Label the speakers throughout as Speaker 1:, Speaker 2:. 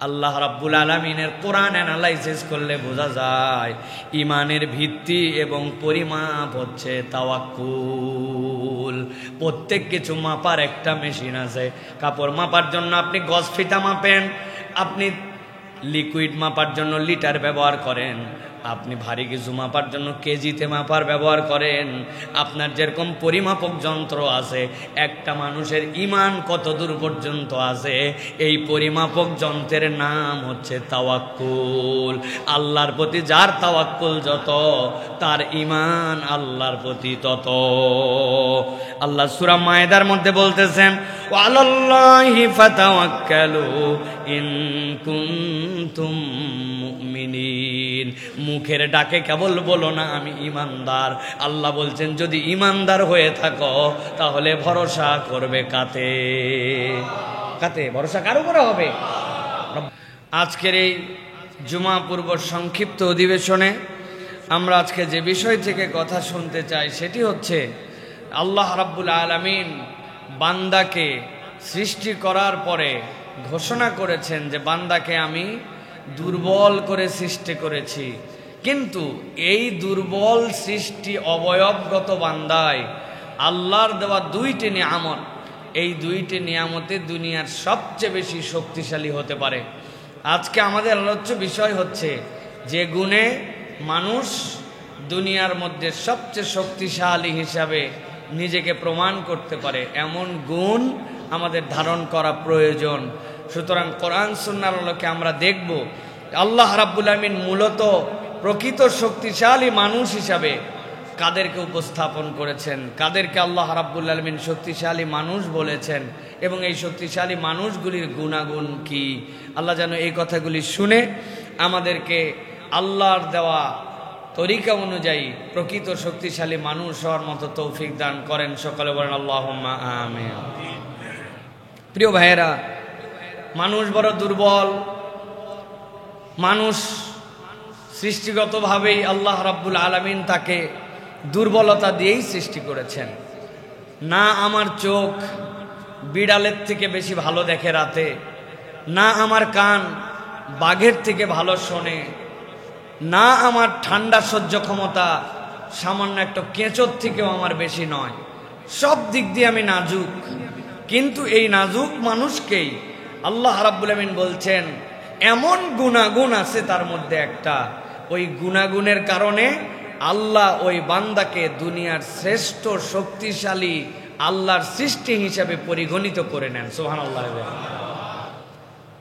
Speaker 1: আল্লাহ রাব্বুল আলামিনের কোরআন অ্যানালাইসিস করলে বোঝা যায় ইমানের ভিত্তি এবং পরিমাপ হচ্ছে তাওয়াক্কুল। প্রত্যেক কিছু মাপার একটা মেশিন আছে। কাপড় মাপার জন্য আপনি গজ ফিতা মাপেন, আপনি লিকুইড মাপার জন্য লিটার ব্যবহার করেন, আপনি ভারী কিছু মাপার জন্য কেজিতে মাপার ব্যবহার করেন। আপনার যেরকম পরিমাপক যন্ত্র আছে, একটা মানুষের ঈমান কত দূর পর্যন্ত আছে, এই পরিমাপক যন্ত্রের নাম হচ্ছে তাওয়াক্কুল। আল্লাহর প্রতি যার তাওয়াক্কুল যত, তার ঈমান আল্লাহর প্রতি তত। আল্লাহ সূরা মায়েদার মধ্যে বলতেছেন, ওয়ালাল্লাহি ফাতাওয়াক্কালু ইন কুনতুম মুমিনিন। মুখের ডাকে কেবল বলো না আমি ঈমানদার। আল্লাহ বলছেন যদি ঈমানদার হয়ে থাকো তাহলে ভরসা করবে কাতে? কাতে ভরসা কার উপরে হবে? আজকের এই জুমা পূর্ব সংক্ষিপ্ত অধিবেশনে আমরা আজকে যে বিষয় থেকে কথা শুনতে চাই সেটি হচ্ছে আল্লাহ রাব্বুল আলামিন বান্দাকে সৃষ্টি করার পরে ঘোষণা করেছেন যে বান্দাকে আমি দুর্বল করে সৃষ্টি করেছি, কিন্তু এই দুর্বল সৃষ্টি অবয়বগত বান্দায় আল্লাহর দেওয়া দুইটি নিয়ামত, এই দুইটি নিয়ামতে দুনিয়ার সবচেয়ে বেশি শক্তিশালী হতে পারে। আজকে আমাদের আলোচ্য বিষয় হচ্ছে যে গুণে মানুষ দুনিয়ার মধ্যে সবচেয়ে শক্তিশালী হিসাবে নিজেকে প্রমাণ করতে পারে, এমন গুণ আমাদের ধারণ করা প্রয়োজন। সুতরাং কোরআন সুন্নাহর আলোকে আমরা দেখব আল্লাহ রাব্বুল আলামিন মূলত প্রকৃত শক্তিশালী মানুষ হিসাবে কাদেরকে উপস্থাপন করেছেন, কাদেরকে আল্লাহ রাব্বুল আলামিন শক্তিশালী মানুষ বলেছেন, এবং এই শক্তিশালী মানুষগুলির গুণাগুণ কি। আল্লাহ যেন এই কথাগুলি শুনে আমাদেরকে আল্লাহর দেওয়া তরিকা অনুযায়ী প্রকৃত শক্তিশালী মানুষ হওয়ার মতো তৌফিক দান করেন। সকলে বলেন আল্লাহুম্মা আমিন। প্রিয় ভাইয়েরা, মানুষ বড় দুর্বল। মানুষ সৃষ্টিগতভাবেই আল্লাহ রাব্বুল আলামিন তাকে দুর্বলতা দিয়েই সৃষ্টি করেছেন। না আমার চোখ বিড়ালের থেকে বেশি ভালো দেখে রাতে, না আমার কান বাঘের থেকে ভালো শোনে, না আমার ঠান্ডা সহ্য ক্ষমতা সামান্য একটা কেঁচোর থেকেও আমার বেশি নয়। সব দিক দিয়ে আমি নাজুক, কিন্তু এই নাজুক মানুষকেই আল্লাহ রাব্বুল আলামিন বলছেন এমন গুণাগুণ আছে তার মধ্যে একটা, ওই গুণাগুণের কারণে আল্লাহ ওই বান্দাকে দুনিয়ার শ্রেষ্ঠ শক্তিশালী আল্লাহর সৃষ্টি হিসাবে পরিগণিত করে নেন। সুবহানাল্লাহ।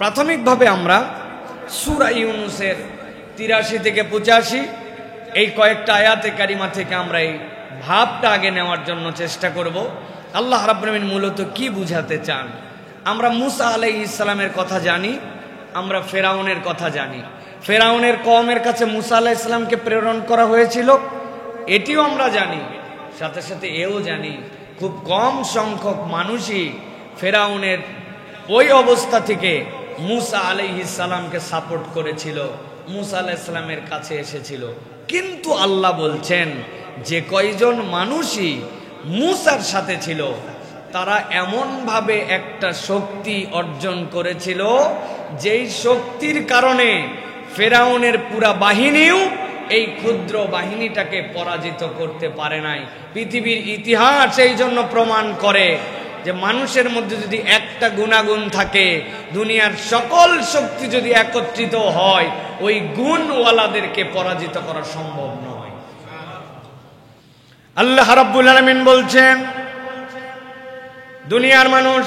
Speaker 1: প্রাথমিকভাবে আমরা সূরা ইউনূসের ৮৩ থেকে ৮৫ এই কয়েকটা আয়াতে কারিমা থেকে আমরা এই ভাবটা আগে নেওয়ার জন্য চেষ্টা করব আল্লাহ রাব্বুল আলামিন মূলত কি বুঝাতে চান। আমরা মূসা আলাইহিস সালামের কথা জানি, আমরা ফেরাউনের কথা জানি। ফেরাউনের কওমের কাছে মূসা আলাইহিস সালামকে প্রেরণ করা হয়েছিল, এটিও আমরা জানি। সাথে সাথে এও জানি খুব কম সংখ্যক মানুষই ফেরাউনের ওই অবস্থা থেকে মূসা আলাইহিস সালামকে সাপোর্ট করেছিল, মূসা আলাইহিস সালামের কাছে এসেছিল। কিন্তু আল্লাহ বলছেন যে কয়জন মানুষই মূসার সাথে ছিল তারা এমনভাবে একটা শক্তি অর্জন করেছিল যেই শক্তির কারণে ফেরাউনের পুরা বাহিনীও এই ক্ষুদ্র বাহিনীটাকে পরাজিত করতে পারে নাই। পৃথিবীর ইতিহাস এই জন্য প্রমাণ করে যে মানুষের মধ্যে যদি একটা গুণাগুণ থাকে, দুনিয়ার সকল শক্তি যদি একত্রিত হয়, ওই গুণওয়ালাদেরকে পরাজিত করা সম্ভব নয়। আল্লাহ রাব্বুল আলামিন বলছেন দুনিয়ার মানুষ,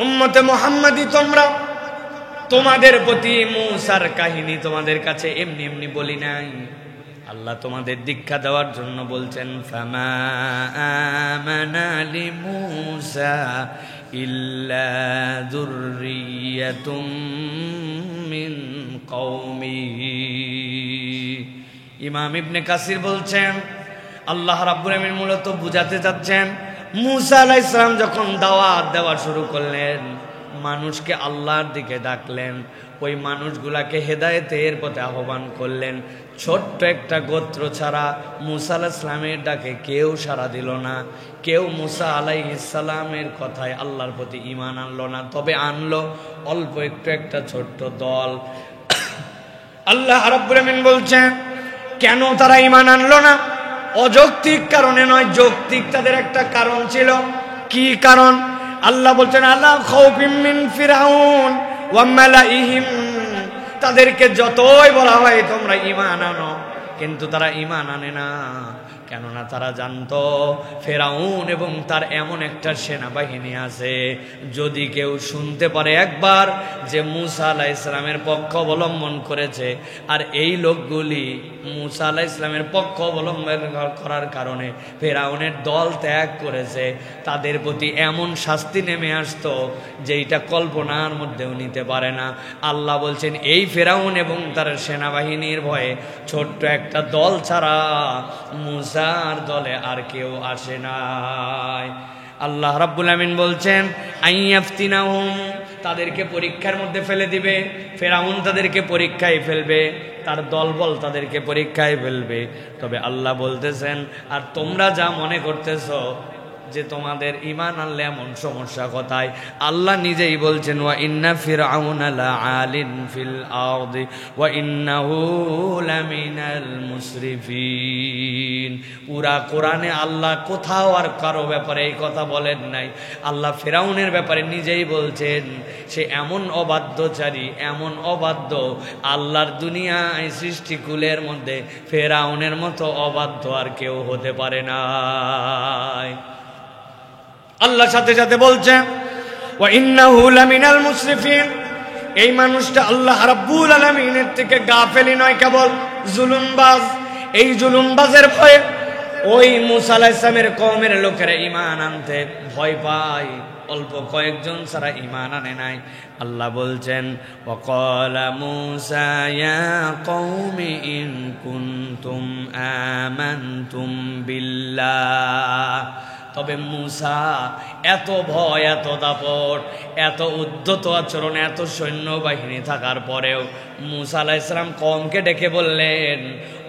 Speaker 1: উম্মতে মুহাম্মাদি তোমরা, তোমাদের প্রতি মূসার কাহিনী তোমাদের কাছে এমনি এমনি বলি নাই। আল্লাহ তোমাদের দীক্ষা দেওয়ার জন্য বলছেন ফামা আমানা লিমূসা ইল্লা যুররিয়াতুম মিন কওমিহি। ইমাম ইবনে কাসির বলছেন আল্লাহ রাব্বুল আলামিন মূলত বুঝাতে চাচ্ছেন মূসা আলাইহিস সালাম যখন দাওয়াত দেওয়া শুরু করলেন, মানুষকে আল্লাহর দিকে ডাকলেন, ওই মানুষগুলাকে হেদায়েতের পথে আহ্বান করলেন। ছোট্ট একটা গোত্র ছাড়া মুসা আলাইহিস সালামের ডাকে কেউ সাড়া দিল না, কেউ মুসা আলাইহিস সালামের কথায় আল্লাহর প্রতি ঈমান আনলো না। তবে আনলো অল্প একটু একটা ছোট্ট দল। আল্লাহ রাব্বুল আমিন বলছেন কেন তারা ঈমান আনলো না? অযৌক্তিক কারণে নয়, যৌক্তিক তাদের একটা কারণ ছিল। কি কারণ? আল্লাহ বলছেন আলা খাউফিম মিন ফিরাউন ওয়া মালাইহিম, তাদেরকে যতই বলা হয় তোমরা ঈমান আনো, কিন্তু তারা ঈমান আনে না। কেননা তারা জানতো ফেরাউন এবং তার এমন একটা সেনাবাহিনী আছে, যদি কেউ শুনতে পারে একবার যে মুসা আলাইহিস সালামের পক্ষ অবলম্বন করেছে, আর এই লোকগুলি মুসা আলাইহিস সালামের পক্ষ অবলম্বন করার কারণে ফেরাউনের দল ত্যাগ করেছে, তাদের প্রতি এমন শাস্তি নেমে আসতো যেইটা কল্পনার মধ্যেও নিতে পারে না। আল্লাহ বলছেন এই ফেরাউন এবং তার সেনাবাহিনীর ভয়ে ছোট্ট একটা দল ছাড়া মুসার দলে আর কেউ আসে নাই। আল্লাহ রাব্বুল আমিন বলছেন আইয়াফতিনাহুম, তাদেরকে পরীক্ষার মধ্যে ফেলে দিবে। ফেরাউন তাদেরকে পরীক্ষায় ফেলবে, তার দলবল তাদেরকে পরীক্ষায় ফেলবে। তবে আল্লাহ বলতেছেন আর তোমরা যা মনে করতেছো যে তোমাদের ঈমান আনলে এমন সমস্যা কোথায়, আল্লাহ নিজেই বলছেন ওয়া ইন্না ফিরআউনা লাআলিন ফিল আরদি ওয়া ইন্নাহু লামিনাল মুসরিফিন। পুরা কোরআনে আল্লাহ কোথাও আর কারো ব্যাপারে এই কথা বলেন নাই। আল্লাহ ফিরআউনের ব্যাপারে নিজেই বলছেন সে এমন অবাধ্যচারী, এমন অবাধ্য, আল্লাহর দুনিয়ায় সৃষ্টিকুলের মধ্যে ফিরআউনের মতো অবাধ্য আর কেউ হতে পারে না। আল্লাহ সাথে সাথে বলছেন ওয়া ইন্নাহু লামিনাল মুসরিফিন, এই মানুষটা আল্লাহ রাব্বুল আলামিনের থেকে গাফেলি নয়, কেবল জুলুমবাজ। এই জুলুমবাজের ভয়ে ওই মুসা আলাইহিস সালামের কওমের লোকেরা ঈমান আনতে ভয় পায়, অল্প কয়েকজন ছাড়া ঈমান আনে নাই। আল্লাহ বলছেন ওয়াকালা মুসা ইয়া কওমি ইন কুনতুম আমানতুম বিল্লাহ। তবে মুসা এত ভয়, এত দাপট, এত উদ্ধত আচরণ, এত সৈন্যবাহিনী থাকার পরেও মুসা আলাইহিস সালাম কওমকে ডেকে বললেন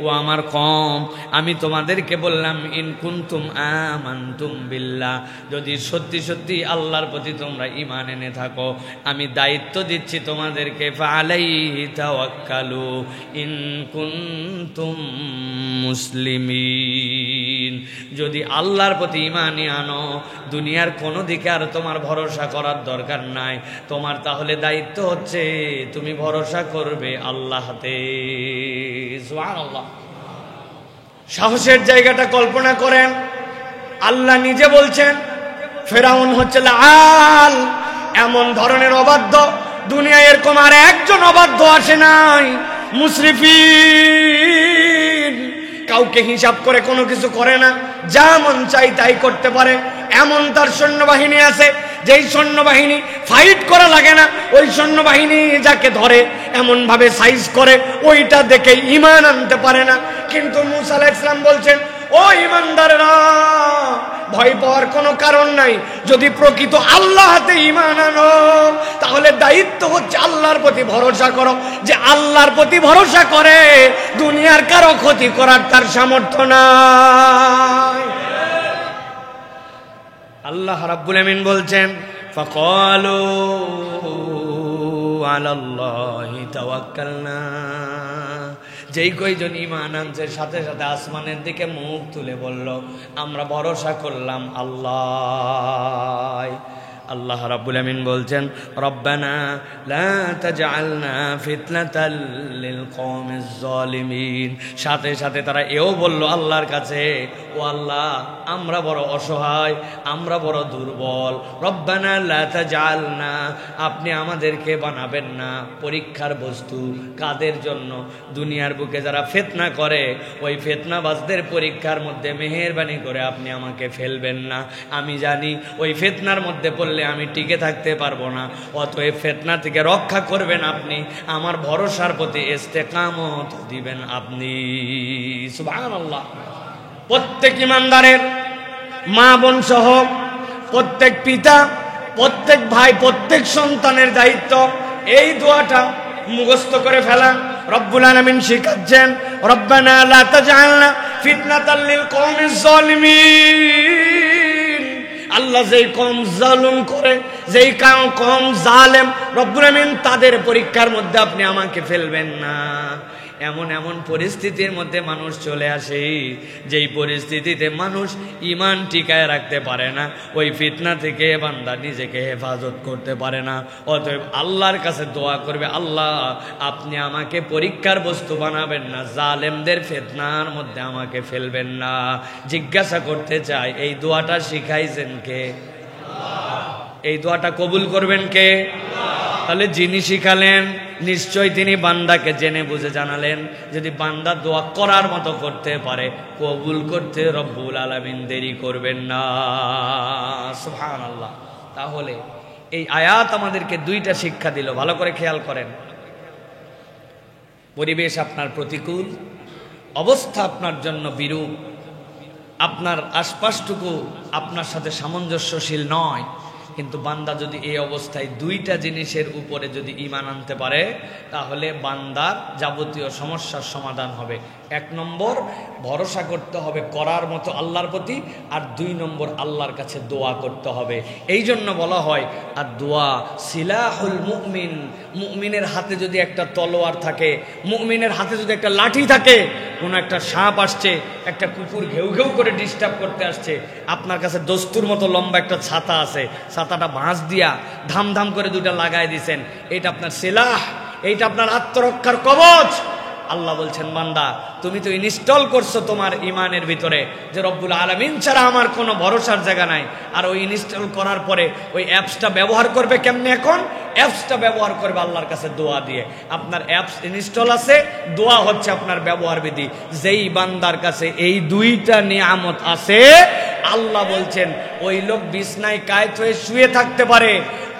Speaker 1: ও আমার কওম, আমি তোমাদেরকে বললাম ইন কুনতুম আমানতুম বিল্লাহ, যদি সত্যি সত্যি আল্লাহর প্রতি তোমরা ঈমান এনে থাকো, আমি দায়িত্ব দিচ্ছি তোমাদেরকে ফাআলাইহি তাওয়াক্কালু ইন কুনতুম মুসলিমিন। যদি আল্লাহর প্রতি ঈমান আনো, দুনিয়ার কোনো দিকে আর তোমার ভরসা করার দরকার নাই। তোমার তাহলে দায়িত্ব হচ্ছে তুমি ভরসা করবে আল্লাহতে। সুবহানাল্লাহ। সাহসের জায়গাটা কল্পনা করেন। আল্লাহ নিজে বলছেন ফেরাউন হচ্ছে লাআল, এমন ধরনের অবাধ্য দুনিয়ায় এরকম আর একজন অবাধ্য আসে নাই। মুসরিফিন, কাউকে হিসাব করে কোনো কিছু করে না, যা মন চাই তাই করতে পারে, এমন তার সৈন্যবাহিনী আছে যেই সৈন্যবাহিনী ফাইট করা লাগে না, ওই সৈন্যবাহিনী যাকে ধরে এমন ভাবে সাইজ করে ওইটা দেখে ঈমান আনতে পারে না। কিন্তু মুসা আলাইহিস সালাম বলছেন ও ঈমানদাররা, ভয় পাওয়ার কোনো কারণ নাই। যদি প্রকৃত আল্লাহতে ঈমান আনো, তাহলে দায়িত্ব হচ্ছে আল্লাহর প্রতি ভরসা করো। যে আল্লাহর প্রতি ভরসা করে দুনিয়ার কারো ক্ষতি করার তার সামর্থ্য নাই। আল্লাহ রাব্বুল আমিন বলছেন ফাকালু আলাল্লাহি তাওয়াক্কালনা, যেই কয়জন ঈমান আনছে সাথে সাথে আসমানের দিকে মুখ তুলে বলল আমরা ভরসা করলাম আল্লাহ। আল্লাহ রাব্বুল আমিন বলছেন রব্বানা লা তাজআলনা ফিতনাতাল লিল কওমিজ জালিমিন। সাথে সাথে তারা এও বলল আল্লাহর কাছে, ও আল্লাহ আমরা বড় অসহায়, আমরা বড় দুর্বল। রব্বানা লা তাজআলনা, আপনি আমাদেরকে বানাবেন না পরীক্ষার বস্তু। কাদের জন্য? দুনিয়ার বুকে যারা ফিতনা করে ওই ফিতনাবাজদের পরীক্ষার মধ্যে মেহেরবানি করে আপনি আমাকে ফেলবেন না। আমি জানি ওই ফিতনার মধ্যে আমি টিকে থাকতে পারবো না, অতএব ফিতনা থেকে রক্ষা করবেন আপনি, আমার ভরসার প্রতি ইস্তেকামত দিবেন আপনি। সুবহানাল্লাহ। প্রত্যেক ইমানদারের মা বোন সহ প্রত্যেক পিতা প্রত্যেক ভাই প্রত্যেক সন্তানের দায়িত্ব এই দোয়াটা মুখস্থ করে ফেলা। রব্বুল আলামিন শিখাচ্ছেন, রব্বানা লা তাজআলনা ফিতনাতাল লিল কওমিজ জালিমিন। আল্লাহ যেই কওম জালিম করে, যেই কওম জালেম, রব্বুল আলামিন তাদের পরীক্ষার মধ্যে আপনি আমাকে ফেলবেন না। এমন এমন পরিস্থিতির মধ্যে মানুষ চলে আসে, যেই পরিস্থিতিতে মানুষ ঈমান টিকায় রাখতে পারে না, ওই ফিতনা থেকে বান্দা নিজেকে হেফাজত করতে পারে না। অতএব আল্লাহর কাছে দোয়া করবে, আল্লাহ আপনি আমাকে পরীক্ষার বস্তু বানাবেন না, জালেমদের ফিতনার মধ্যে আমাকে ফেলবেন না। জিজ্ঞাসা করতে চাই, এই দোয়াটা শিখাইছেন কে? এই দোয়াটা কবুল করবেন কে? তাহলে যিনি শিখালেন নিশ্চয় তিনি বান্দাকে জেনে বুঝে জানালেন। যদি বান্দা দোয়া করার মতো করতে পারে, কবুল করতে রব্বুল আলামিন দেরি করবেন না। সুবহানাল্লাহ। তাহলে এই আয়াত আমাদেরকে দুইটা শিক্ষা দিল, ভালো করে খেয়াল করেন। পরিবেশ আপনার প্রতিকূল, অবস্থা আপনার জন্য বিরূপ, আপনার আশপাশটুকু আপনার সাথে সামঞ্জস্যশীল নয়, কিন্তু বান্দা যদি এই অবস্থায় দুইটা জিনিসের উপরে যদি ঈমান আনতে পারে, তাহলে বান্দার যাবতীয় সমস্যার সমাধান হবে। এক নম্বর, ভরসা করতে হবে করার মতো আল্লাহর প্রতি, আর দুই নম্বর, আল্লাহর কাছে দোয়া করতে হবে। এই জন্য বলা হয় আর দোয়া সিলাহুল মুমিন। মুমিনের হাতে যদি একটা তলোয়ার থাকে, মুমিনের হাতে যদি একটা লাঠি থাকে, কোনো একটা সাপ আসছে, একটা কুকুর ঘেউ ঘেউ করে ডিস্টার্ব করতে আসছে, আপনার কাছে দস্তুর মতো লম্বা একটা ছাতা আছে, ছাতাটা বাঁশ দিয়া ধাম ধাম করে দুইটা লাগাই দিছেন, এটা আপনার সিলাহ, এইটা আপনার আত্মরক্ষার কবচ। আল্লাহ বলছেন, বান্দা তুমি তো ইনস্টল করছো তোমার ইমানের ভিতরে যে রব্বুল আলামিন ছাড়া আমার কোনো ভরসার জায়গা নাই। আর ওই ইনস্টল করার পরে ওই অ্যাপসটা ব্যবহার করবে কেমনে? এখন অ্যাপসটা ব্যবহার করবে আল্লাহর কাছে দোয়া দিয়ে। আপনার অ্যাপস ইনস্টল আছে, দোয়া হচ্ছে আপনার ব্যবহার বিধি। যেই বান্দার কাছে এই দুইটা নিয়ামত আছে, আল্লাহ বলছেন ওই লোক বিছনায় কায়েত হয়ে শুয়ে থাকতে পারে,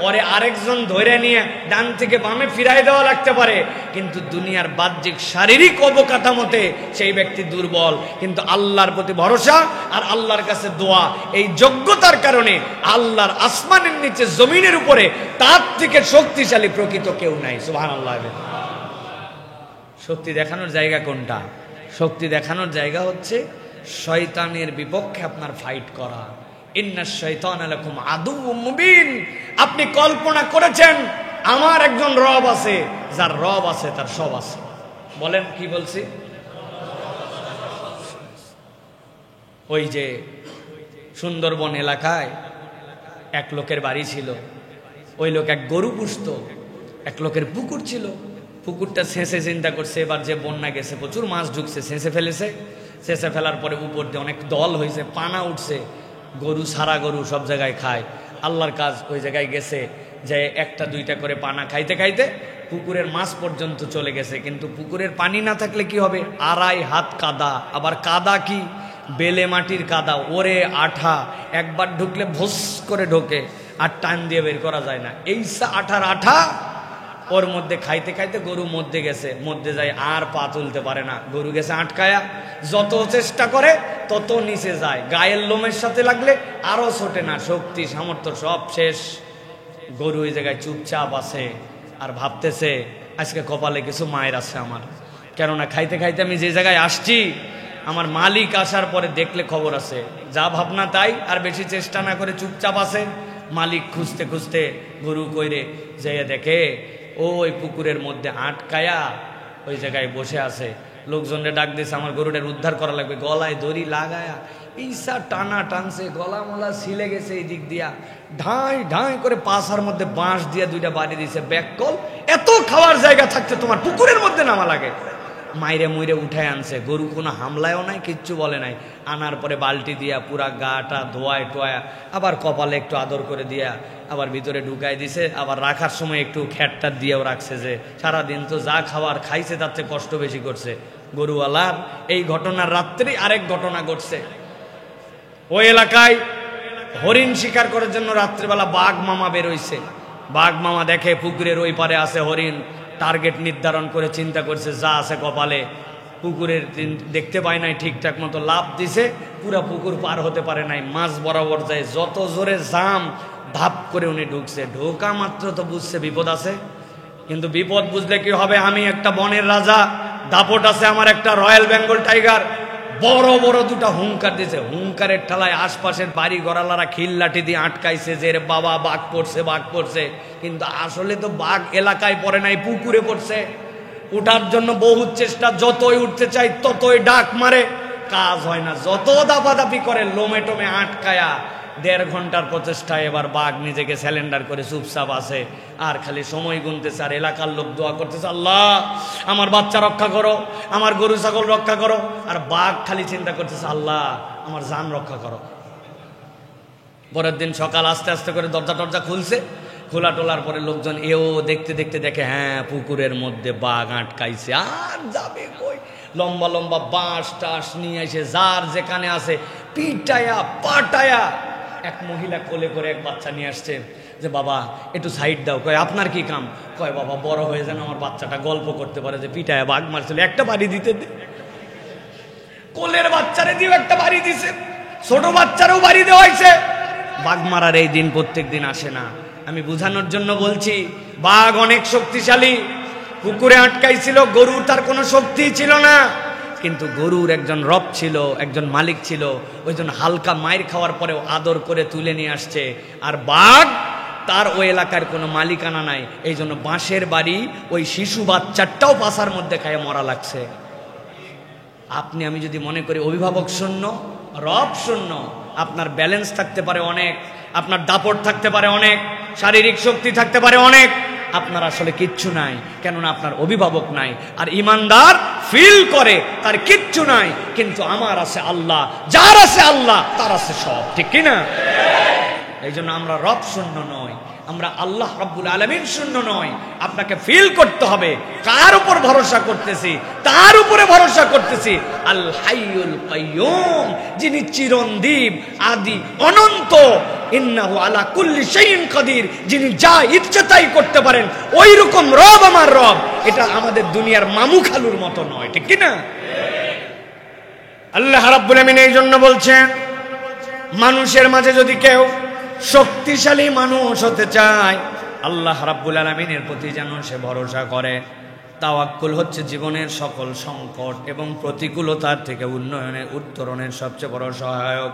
Speaker 1: পরে আরেকজন ধরে নিয়ে ডান থেকে বামে ফিরাই দেওয়া লাগতে পারে, কিন্তু দুনিয়ার বাহ্যিক শারীরিক অবকাঠামোতে সেই ব্যক্তি দুর্বল, কিন্তু আল্লাহর প্রতি ভরসা আর আল্লাহর কাছে দোয়া, এই যোগ্যতার কারণে আল্লাহর আসমানের নিচে জমিনের উপরে তার থেকে শক্তিশালী প্রকৃত কেউ নাই। সুবহানাল্লাহ। শক্তি দেখানোর জায়গা কোনটা? শক্তি দেখানোর জায়গা হচ্ছে শয়তানের বিপক্ষে আপনার ফাইট করা। ইন্নাশ শাইতানা লাকুম আদুউম মুবিন। আপনি কল্পনা করেছেন আমার একজন রব আছে, যার রব আছে তার সব আছে। বলেন কি বলছি? ওই যে সুন্দরবন এলাকায় এক লোকের বাড়ি ছিল, ওই লোক এক গরু পুষত, এক লোকের পুকুর ছিল, পুকুরটা ছেঁচে চিন্তা করছে এবার যে বন্যা গেছে প্রচুর মাছ ঢুকছে, ছেঁচে ফেলেছে। ছেঁচে ফেলার পরে উপর দিয়ে অনেক দল হয়েছে, পানা উঠছে, গরু সারা গরু সব জায়গায় খায়। আল্লাহর কাজ, ওই জায়গায় গেছে যে একটা দুইটা করে পানা খাইতে খাইতে পুকুরের মাছ পর্যন্ত চলে গেছে। কিন্তু পুকুরের পানি না থাকলে কি হবে? 2.5 হাত কাদা, আবার কাদা কি বেলে মাটির কাদা, ওরে আঠা, একবার ঢুকলে ভোস করে ঢোকে আর টান দিয়ে বের করা যায় না। এই আঠার আঠা ওর মধ্যে খাইতে খাইতে গরু মধ্যে গেছে, মধ্যে যায় আর পা তুলতে পারে না, গরু গেছে আটকায়া। যত চেষ্টা করে তত নিচে যায়, গায়ের লোমের সাথে লাগলে আরো ছোটে না, শক্তি সামর্থ্য সব শেষ। গরু ওই জায়গায় চুপচাপ আছে আর ভাবতেছে আজকে কপালে কিছু মায়ের আছে আমার, কেননা খাইতে খাইতে আমি যে জায়গায় আসছি আমার মালিক আসার পরে দেখলে খবর আছে। যা ভাবনা তাই, আর বেশি চেষ্টা না করে চুপচাপ আছে। মালিক খুঁজতে খুঁজতে গরু কইরে যেয়ে দেখে ওই পুকুরের মধ্যে আটকায়া ওই জায়গায় বসে আছে। লোকজনরে ডাক দিয়েছে, আমার গরুটার উদ্ধার করা লাগবে। গলায় দড়ি লাগায়া ঈসা টানা টানছে, গলা মলা ছিলে গেছে এই দিক দিয়া, ঢাই ঢাই করে পাশার মধ্যে বাঁশ দিয়ে দুইটা বাড়ি দিয়েছে। ব্যাককল, এত খাওয়ার জায়গা থাকতে তোমার পুকুরের মধ্যে নামা লাগে? মাইরে মুইরে উঠায় আনছে। গরু কোনো হামলায়ও নাই, কিচ্ছু বলে নাই। আনার পরে বালতি দিয়া পুরা গাটা ধোয়ায় টোয়া, আবার কপালে একটু আদর করে দিয়া আবার ভিতরে ঢুকাই দিছে। আবার রাখার সময় একটু খ্যাটটা দিয়েও রাখছে, যে সারাদিন তো যা খাওয়ার খাইছে তার চেয়ে কষ্ট বেশি করছে গরুওয়ালার। এই ঘটনার রাত্রি আরেক ঘটনা ঘটছে। ওই এলাকায় হরিণ শিকার করার জন্য রাত্রিবেলা বাঘ মামা বেরোইছে। বাঘ মামা দেখে পুকুরের ওই পারে আছে হরিণ, টার্গেট নির্ধারণ করে চিন্তা করছে যা আছে কপালে, পুকুরের দেখতে পায় নাই ঠিকঠাক মতো, লাফ দিছে, পুরা পুকুর পার হতে পারে নাই, মাছ বরাবর যায়। যত জোরে জাম ধাপ করে উনি ঢুকছে, ঢোকা মাত্র তো বুঝছে বিপদ আছে। কিন্তু বিপদ বুঝলে কি হবে, আমি একটা বনের রাজা, দাপট আছে আমার একটা রয়্যাল বেঙ্গল টাইগার, বড় বড় দুটা হুঙ্কার দিয়েছে। হুঙ্কারের ঠালায় আশপাশের বাড়ি গড়ালারা খিল্লাটি দিয়ে আটকাইছে যে রে বাবা বাঘ পড়ছে বাঘ পড়ছে। কিন্তু আসলে তো বাঘ এলাকায় পড়ে নাই, পুকুরে পড়ছে। উঠার জন্য বহুত চেষ্টা, যতই উঠতে চাই ততই ডাক মারে, কাজ হয় না। যত দাপাদাপি করে লোমে টোমে আটকায়া 1.5 ঘন্টার প্রচেষ্টায় এবার বাঘ নিজেকে স্যালেন্ডার করে চুপচাপ আছে, আর খালি সময় গুনতেছে। আর এলাকার লোক দোয়া করতেছে, আল্লাহ আমার বাচ্চা রক্ষা করো, আমার গরু ছাগল রক্ষা করো। আর বাঘ খালি চিন্তা করতেছে, আল্লাহ আমার জান রক্ষা করো। পরের দিন সকাল আস্তে আস্তে করে দরজা টরজা খুলছে, খোলা টোলার পরে লোকজন এও দেখতে দেখতে দেখে হ্যাঁ পুকুরের মধ্যে বাঘ আটকাইছে। আর যাবে কই, লম্বা লম্বা বাঁশ টাস নিয়ে এসে যার যেখানে আছে পিটায়া পাটায়া। এক মহিলা কোলে করে এক বাচ্চা নিয়ে আসছে, যে বাবা একটু সাইড দাও। কয় আপনার কি কাম? কয় বাবা বড় হয়ে যেন আমার বাচ্চাটা গল্প করতে পারে যে পিটায়া বাঘ মারছিল, একটা বাড়ি দিতে দে। কোলের বাচ্চারে দিও একটা বাড়ি দিছে, ছোট বাচ্চারও বাড়ি দেওয়া হয়েছে। বাঘ মারার এই দিন প্রত্যেক দিন আসে না। আমি বুঝানোর জন্য বলছি, বাঘ অনেক শক্তিশালী। পুকুরে আটকাইছিল, গরুর তার কোনো শক্তি ছিল না, কিন্তু গরুর একজন রব ছিল, একজন মালিক ছিল। ওই জন্য হালকা মায়ের খাওয়ার পরেও আদর করে তুলে নিয়ে আসছে। আর বাঘ তার ওই এলাকার কোনো মালিকানা নাই, এই জন্য বাঁশের বাড়ি ওই শিশু বাচ্চাটাও পাশার মধ্যে খায় মরা লাগছে। আপনি আমি যদি মনে করি অভিভাবক শূন্য, রব শূন্য, আপনার ব্যালেন্স থাকতে পারে অনেক, আপনার দাপট থাকতে পারে অনেক, শারীরিক শক্তি থাকতে পারে অনেক, আপনার আসলে কিচ্ছু নাই, কেননা আপনার অভিভাবক নাই। আর ইমানদার ফিল করে তার কিচ্ছু নাই, কিন্তু আমার আছে আল্লাহ, যার আছে আল্লাহ তার আছে সব, ঠিক কিনা? এই জন্য আমরা রব শূন্য নই, আমরা আল্লাহ রাব্বুল আলামিন শূন্য নয়। আপনাকে ফিল করতে হবে কার উপর ভরসা করতেছি, তার উপরে ভরসা করতেছি। আল হাইয়ুল কাইয়ুম, যিনি চিরঞ্জীব, আদি অনন্ত, ইন্নাহু আলা কুল্লি শাইইন কাদির, যিনি যা ইচ্ছে তাই করতে পারেন, ওই রকম রব আমার রব। এটা আমাদের দুনিয়ার মামু খালুর মতো নয়, ঠিক কি না? আল্লাহ রাব্বুল আলামিন এই জন্য বলছেন, মানুষের মাঝে যদি কেউ শক্তিশালী মানুষ হতে চায়, আল্লাহ রাব্বুল আলামিনের প্রতি যেন সে ভরসা করে। তাওয়াক্কুল হচ্ছে জীবনের সকল সংকট এবং প্রতিকূলতার থেকে উত্তরণের সবচেয়ে বড় সহায়ক।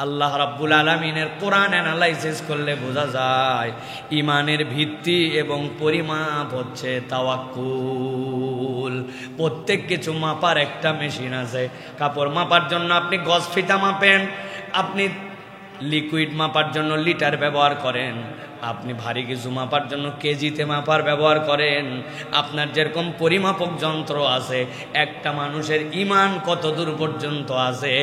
Speaker 1: আল্লাহ রাব্বুল আলামিনের কোরআন অ্যানালাইসিস করলে বোঝা যায় ইমানের ভিত্তি এবং পরিমাপ হচ্ছে তাওয়াক্কুল। প্রত্যেক কিছু মাপার একটা মেশিন আছে। কাপড় মাপার জন্য আপনি গজ ফিতা মাপেন, আপনি লিকুইড মাপার জন্য লিটার ব্যবহার করেন, আপনি ভারী কিছু মাপার জন্য কেজিতে মাপার ব্যবহার করেন। আপনার যেরকম পরিমাপক যন্ত্র আছে, একটা মানুষের ঈমান কত দূর পর্যন্ত আছে,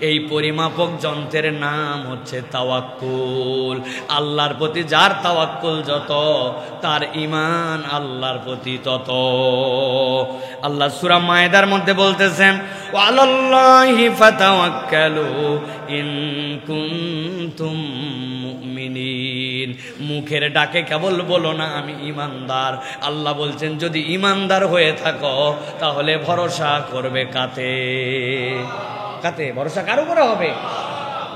Speaker 1: এই পরিমাপক যন্ত্রের নাম হচ্ছে তাওয়াক্কুল। আল্লাহর প্রতি যার তাওয়াক্কুল যত, তার ঈমান আল্লাহর প্রতি তত। আল্লাহ সূরা মায়েদার মধ্যে বলতেছেন, ওয়ালাল্লাহি ফাতাওয়াক্কালু ইন কুনতুম মুমিনিন। মুখের ডাকে কেবল বলো না আমি ইমানদার। আল্লাহ বলছেন যদি ইমানদার হয়ে থাকো তাহলে ভরসা করবে কাতে? কাতে ভরসা কার উপরে হবে?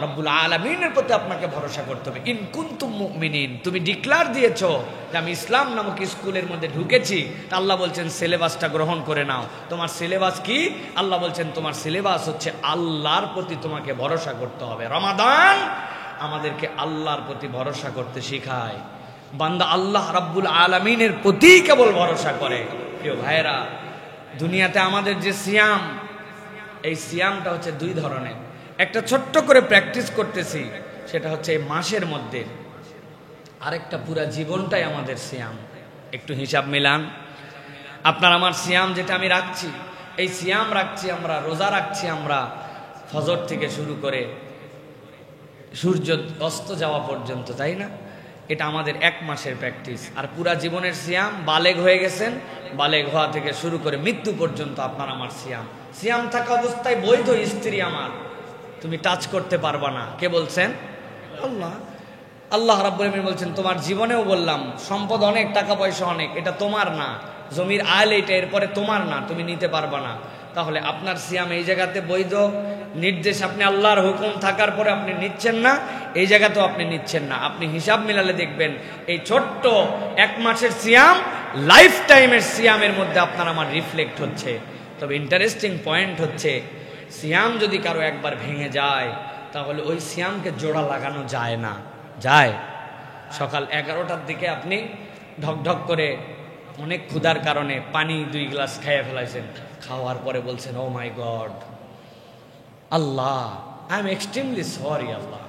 Speaker 1: রব্বুল আলামিনের প্রতি আপনাকে ভরসা করতে হবে। ইন কুনতুম মুমিনিন, তুমি ডিক্লার দিয়েছো যে আমি ইসলাম নামক স্কুলের মধ্যে ঢুকেছি, আল্লাহ বলছেন সিলেবাসটা গ্রহণ করে নাও। তোমার সিলেবাস কি? আল্লাহ বলছেন তোমার সিলেবাস হচ্ছে আল্লাহর প্রতি তোমাকে ভরসা করতে হবে। রমাদান আমাদেরকে আল্লাহর প্রতি ভরসা করতে শেখায়। বান্দা আল্লাহ রাব্বুল আলামিনের প্রতি কেবল ভরসা করে। প্রিয় ভাইয়েরা, দুনিয়াতে আমাদের যে সিয়াম, এই সিয়ামটা হচ্ছে দুই ধরনের। একটা ছোট্ট করে প্র্যাকটিস করতেছি, সেটা হচ্ছে এই মাসের মধ্যে, আরেকটা পুরা জীবনটাই আমাদের সিয়াম। একটু হিসাব মিলান। আপনার আমার সিয়াম যেটা আমি রাখছি, এই সিয়াম রাখছি আমরা, রোজা রাখছি আমরা ফজর থেকে শুরু করে সূর্য অস্ত যাওয়া পর্যন্ত, তাই না? এটা আমাদের 1 মাসের প্র্যাকটিস। আর পুরা জীবনের সিয়াম, বালেগ হয়ে গেছেন, বালেগ হওয়া থেকে শুরু করে মৃত্যু পর্যন্ত আপনার আমার সিয়াম। সিয়াম থাকা অবস্থায় বৈধ স্ত্রী আমার তুমি টাচ করতে পারবা না। কে বলছেন? আল্লাহ। আল্লাহ রাব্বুল আলামিন বলছেন তোমার জীবনেও বললাম সম্পদ অনেক, টাকা পয়সা অনেক, এটা তোমার না, জমির আয় এটা এরপরে তোমার না, তুমি নিতে পারবা না। তাহলে আপনার সিয়াম এই জায়গাতে বৈধ নির্দেশ, আপনি আল্লাহর হুকুম থাকার পরে আপনি নিচ্ছেন না, এই জায়গাতেও আপনি নিচ্ছেন না। আপনি হিসাব মিলালে দেখবেন এই ছোট্ট 1 মাসের সিয়াম লাইফ টাইমের সিয়ামের মধ্যে আপনার আমার রিফ্লেক্ট হচ্ছে। তবে ইন্টারেস্টিং পয়েন্ট হচ্ছে, সিয়াম যদি কারো একবার ভেঙে যায় তাহলে ওই সিয়ামকে জোড়া লাগানো যায় না। যায়? সকাল 11টার দিকে আপনি ঢকঢক করে অনেক ক্ষুধার কারণে পানি 2 গ্লাস খেয়ে ফেলাইছেন, খাওয়ার পরে বলছেন, oh my god Allah, I am extremely sorry Allah,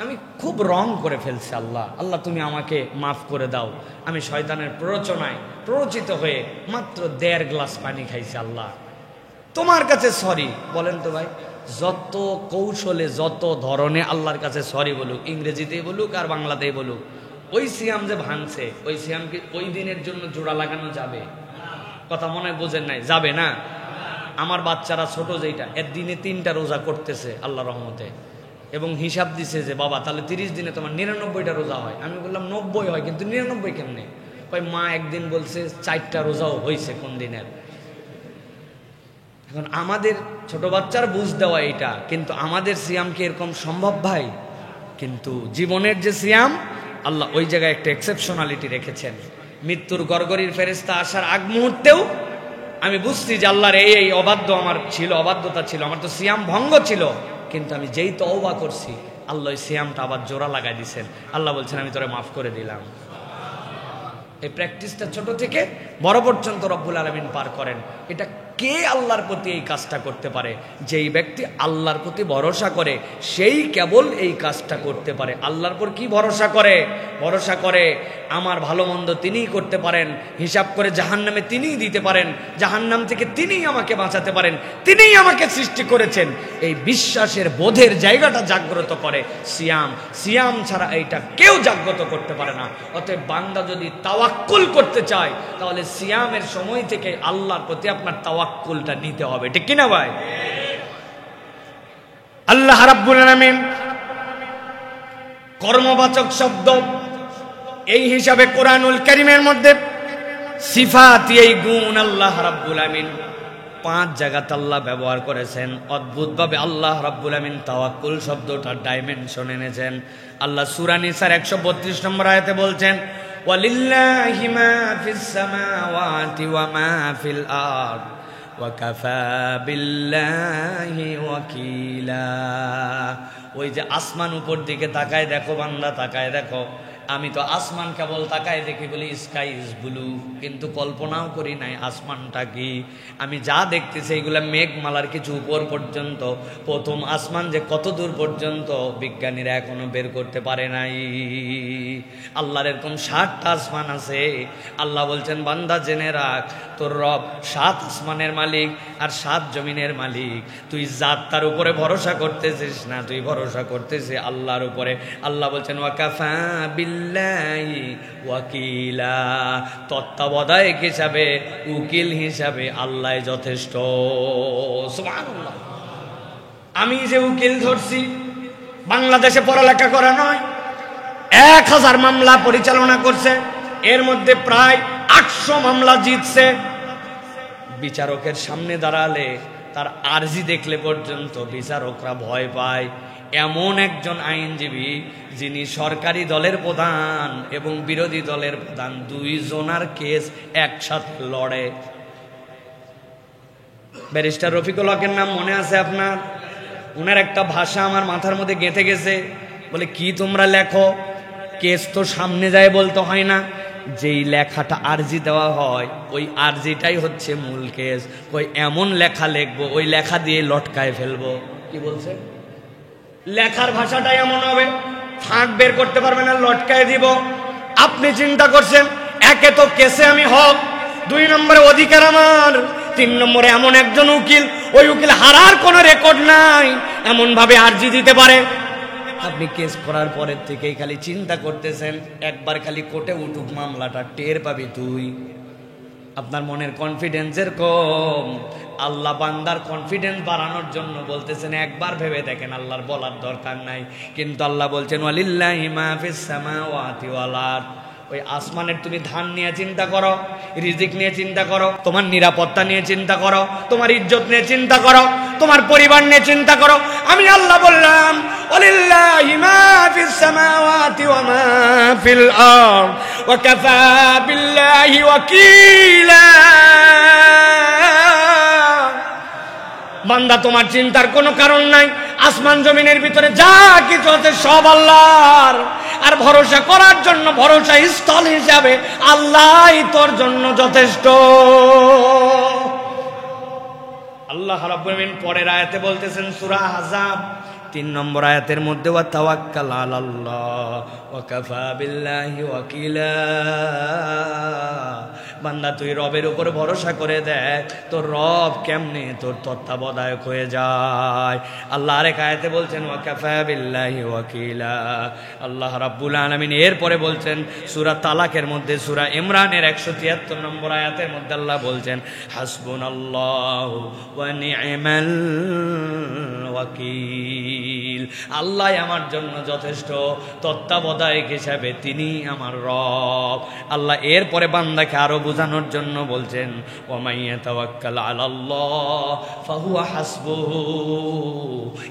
Speaker 1: আমি খুব রং করে ফেলছি আল্লাহ, আল্লাহ তুমি আমাকে মাফ করে দাও, আমি শয়তানের প্ররোচনায় প্ররোচিত হয়ে মাত্র 1.5 গ্লাস পানি খাইছি আল্লাহ, তোমার কাছে সরি। বলেন তো ভাই, যত কৌশলে যত ধরনে আল্লাহর কাছে সরি বলুক, ইংরেজিতেই বলুক আর বাংলাতেই বলুক, ওই সিয়াম যে ভাঙছে, ওই সিয়ামকে ওই দিনের জন্য জোড়া লাগানো যাবে? কথা মনে হয় বোঝেন নাই, যাবে না? আমার বাচ্চারা ছোট যেটা, এর দিনে 3টা রোজা করতেছে আল্লাহ রহমতে, এবং হিসাব দিছে যে বাবা তাহলে 30 দিনে তোমার 99টা রোজা হয়। আমি বললাম 90 হয়, কিন্তু 99 কেমনে? ওই মা একদিন বলছে 4টা রোজাও হয়েছে কোন দিনের। এখন আমাদের ছোট বাচ্চার বুঝ দেওয়া এটা, কিন্তু আমাদের সিয়াম কি এরকম সম্ভব ভাই? কিন্তু জীবনের যে সিয়াম, আল্লাহ ওই জায়গায় একটা এক্সেপশনালিটি রেখেছেন। মৃত্যুর গড়গড়ির ফেরেশতা আসার আগ মুহূর্তেও আমি বুঝছি যে আল্লাহর এই অবাধ্যতা ছিল, আমার তো সিয়াম ভঙ্গ ছিল, কিন্তু আমি যেই তওবা করছি আল্লাহ ওই সিয়ামটা আবার জোড়া লাগাই দিয়েছেন। আল্লাহ বলছেন আমি তোরে মাফ করে দিলাম। এই প্র্যাকটিসটা ছোট থেকে বড় পর্যন্ত রব্বুল আলামিন পার করেন। এটা কে আল্লাহর প্রতি এই কাজটা করতে পারে? যেই ব্যক্তি আল্লাহর প্রতি ভরসা করে সেই কেবল এই কাজটা করতে পারে। আল্লাহর পর কি ভরসা করে? ভরসা করে আমার ভালো মন্দ তিনিই করতে পারেন, হিসাব করে জাহান্নামে তিনিই দিতে পারেন, জাহান্নাম থেকে তিনিই আমাকে বাঁচাতে পারেন, তিনিই আমাকে সৃষ্টি করেছেন। এই বিশ্বাসের বোধের জায়গাটা জাগ্রত করে সিয়াম। সিয়াম ছাড়া এইটা কেউ জাগ্রত করতে পারে না। অতএব বান্দা যদি তাওয়াক্কুল করতে চায় তাহলে সিয়ামের সময় থেকে আল্লাহর প্রতি আপনার তাওয়াক্কুলটা নিতে হবে, ঠিক কিনা ভাই? আল্লাহ রাব্বুল আলামিন কর্মবাচক শব্দ, এই হিসাবে কোরআনুল কারীমের মধ্যে সিফাতি এই গুণ আল্লাহ রাব্বুল আলামিন 5 জায়গাতে আল্লাহ ব্যবহার করেছেন। অদ্ভুতভাবে আল্লাহ রাব্বুল আলামিন তাওয়াক্কুল শব্দটার ডাইমেনশন এনেছেন। আল্লাহ সূরা নিসার 132 নম্বর আয়াতে বলছেন, ওয়ালিল্লাহি মা ফিস সামাওয়াতি ওয়া মা ফিল আরদ ওয়া কাফা বিল্লাহি ওয়াকিলা। ওই যে আসমান উপর দিকে তাকায় দেখো বান্দা, তাকায় দেখো, আমি তো আসমান কেবল তাকায় দেখি বলি স্কাই ইজ ব্লু, কিন্তু কল্পনাও করি নাই আসমানটা কি। আমি যা দেখতেছি এইগুলা মেঘমালার কিছু উপর পর্যন্ত, প্রথম আসমান যে কত দূর পর্যন্ত বিজ্ঞানীরা এখনো বের করতে পারে নাই। আল্লাহর এরকম 7টা আসমান আছে। আল্লাহ বলছেন বান্দা জেনে রাখ, তোর রব 7 আসমানের মালিক আর 7 জমিনের মালিক। তুই জাত তার উপরে ভরসা করতেছিস না, তুই ভরসা করতেছিস আল্লাহর উপরে। আল্লাহ বলছেন ওয়াকাফা বিল্লাহি ওয়াকিলা, তত্ত্বাবধায়ক হিসাবে, উকিল হিসাবে আল্লাহ যথেষ্ট। সুবহানাল্লাহ। আমি যে উকিল ধরছি, বাংলাদেশে পড়ালেখা করা নয়, 1000 মামলা পরিচালনা করছে, এর মধ্যে প্রায় 800 মামলা জিতছে। বিচারকের সামনে দাঁড়ালে তার আর্জি দেখলে পর্যন্ত বিচারকরা ভয় পায়। এমন একজন আইনজীবী যিনি সরকারি দলের প্রধান এবং বিরোধী দলের প্রধান 2 জনার কেস একসাথে লড়ে। ব্যারিস্টার রফিকুল হকের নাম মনে আছে আপনার? ওনার একটা ভাষা আমার মাথার মধ্যে গেঁথে গেছে। বলে কি তোমরা লেখো, কেস তো সামনে যায় বলতে হয় না, যেই লেখাটা আর্জি দেওয়া হয় ওই আর্জিটাই হচ্ছে মূল কেস। ওই এমন লেখা লিখবো, ওই লেখা দিয়ে লটকায় ফেলবো। কি বলছে? লেখার ভাষাটাই এমন হবে, ফাঁক বের করতে পারবে না, লটকায় দিব। আপনি চিন্তা করছেন, একে তো কেসে আমি হক, 2 নম্বরে অধিকার আমার, 3 নম্বরে এমন একজন উকিল, ওই উকিল হারার কোনো রেকর্ড নাই, এমন ভাবে আর্জি দিতে পারে। আপনি কেস করার পরের থেকেই খালি চিন্তা করতেছেন, একবার খালি কোর্টে উঠুক মামলাটা, টের পাবি তুই। আপনার মনের কনফিডেন্সের কম। আল্লাহ বান্দার কনফিডেন্স বাড়ানোর জন্য বলতেছেন একবার ভেবে দেখেন, আল্লাহর বলার দরকার নাই। কিন্তু আল্লাহ বলছেন ওয়ালিল্লাহি মা ফিস সামাওয়াতি ওয়াল আরদ ওই আসমানের তুমি ধান নিয়ে চিন্তা করো, রিজিক নিয়ে চিন্তা করো, তোমার নিরাপত্তা নিয়ে চিন্তা করো, তোমার ইজ্জত নিয়ে চিন্তা করো, তোমার পরিবার নিয়ে চিন্তা করো। আমি আল্লাহ বললাম ওয়ালিল্লাহি মা ফিস সামাওয়াতি ওয়া মা ফিল আরদ ওয়া কাফা বিল্লাহি ওয়াকিলা। বান্দা তোমার চিন্তার কোনো কারণ নাই, আসমান জমিনের ভিতরে যা কিছু আছে সব আল্লাহর। আর ভরসা করার জন্য ভরসা স্থল হিসাবে আল্লাহই তোর জন্য যথেষ্ট। আল্লাহ রাব্বুল আলামিন পরের আয়াতে বলতেছেন সূরা আহজাব ৩ নম্বর আয়াতের মধ্যে ওয়া তাওয়াক্কাল আলাল্লাহ ওয়া কাফা বিল্লাহি ওয়াকিলা। বান্দা তুই রবের উপর ভরসা করে দেখ, তোর রব কেমনে তোর তত্ত্বাবধায়ক হয়ে যায়। আল্লাহ আরেক আয়াতে বলছেন ওয়া কাফা বিল্লাহি ওয়াকিলা। আল্লাহ রাব্বুল আলামিন এরপরে বলছেন সূরা তালাকের মধ্যে, সূরা ইমরানের ১৭৩ নম্বর আয়াতের মধ্যে আল্লাহ বলছেন হাসবুনাল্লাহু ওয়া নি'মাল ওয়াকিল। আল্লাহ আমার জন্য যথেষ্ট, তত্ত্বাবধায়ক হিসাবে তিনি আমার রব। আল্লাহ এরপরে বান্দাকে আরো বোঝানোর জন্য বলছেন ওয়া মাইয়া তাওয়াক্কাল আলাল্লাহ ফাহুয়া হাসবুহু।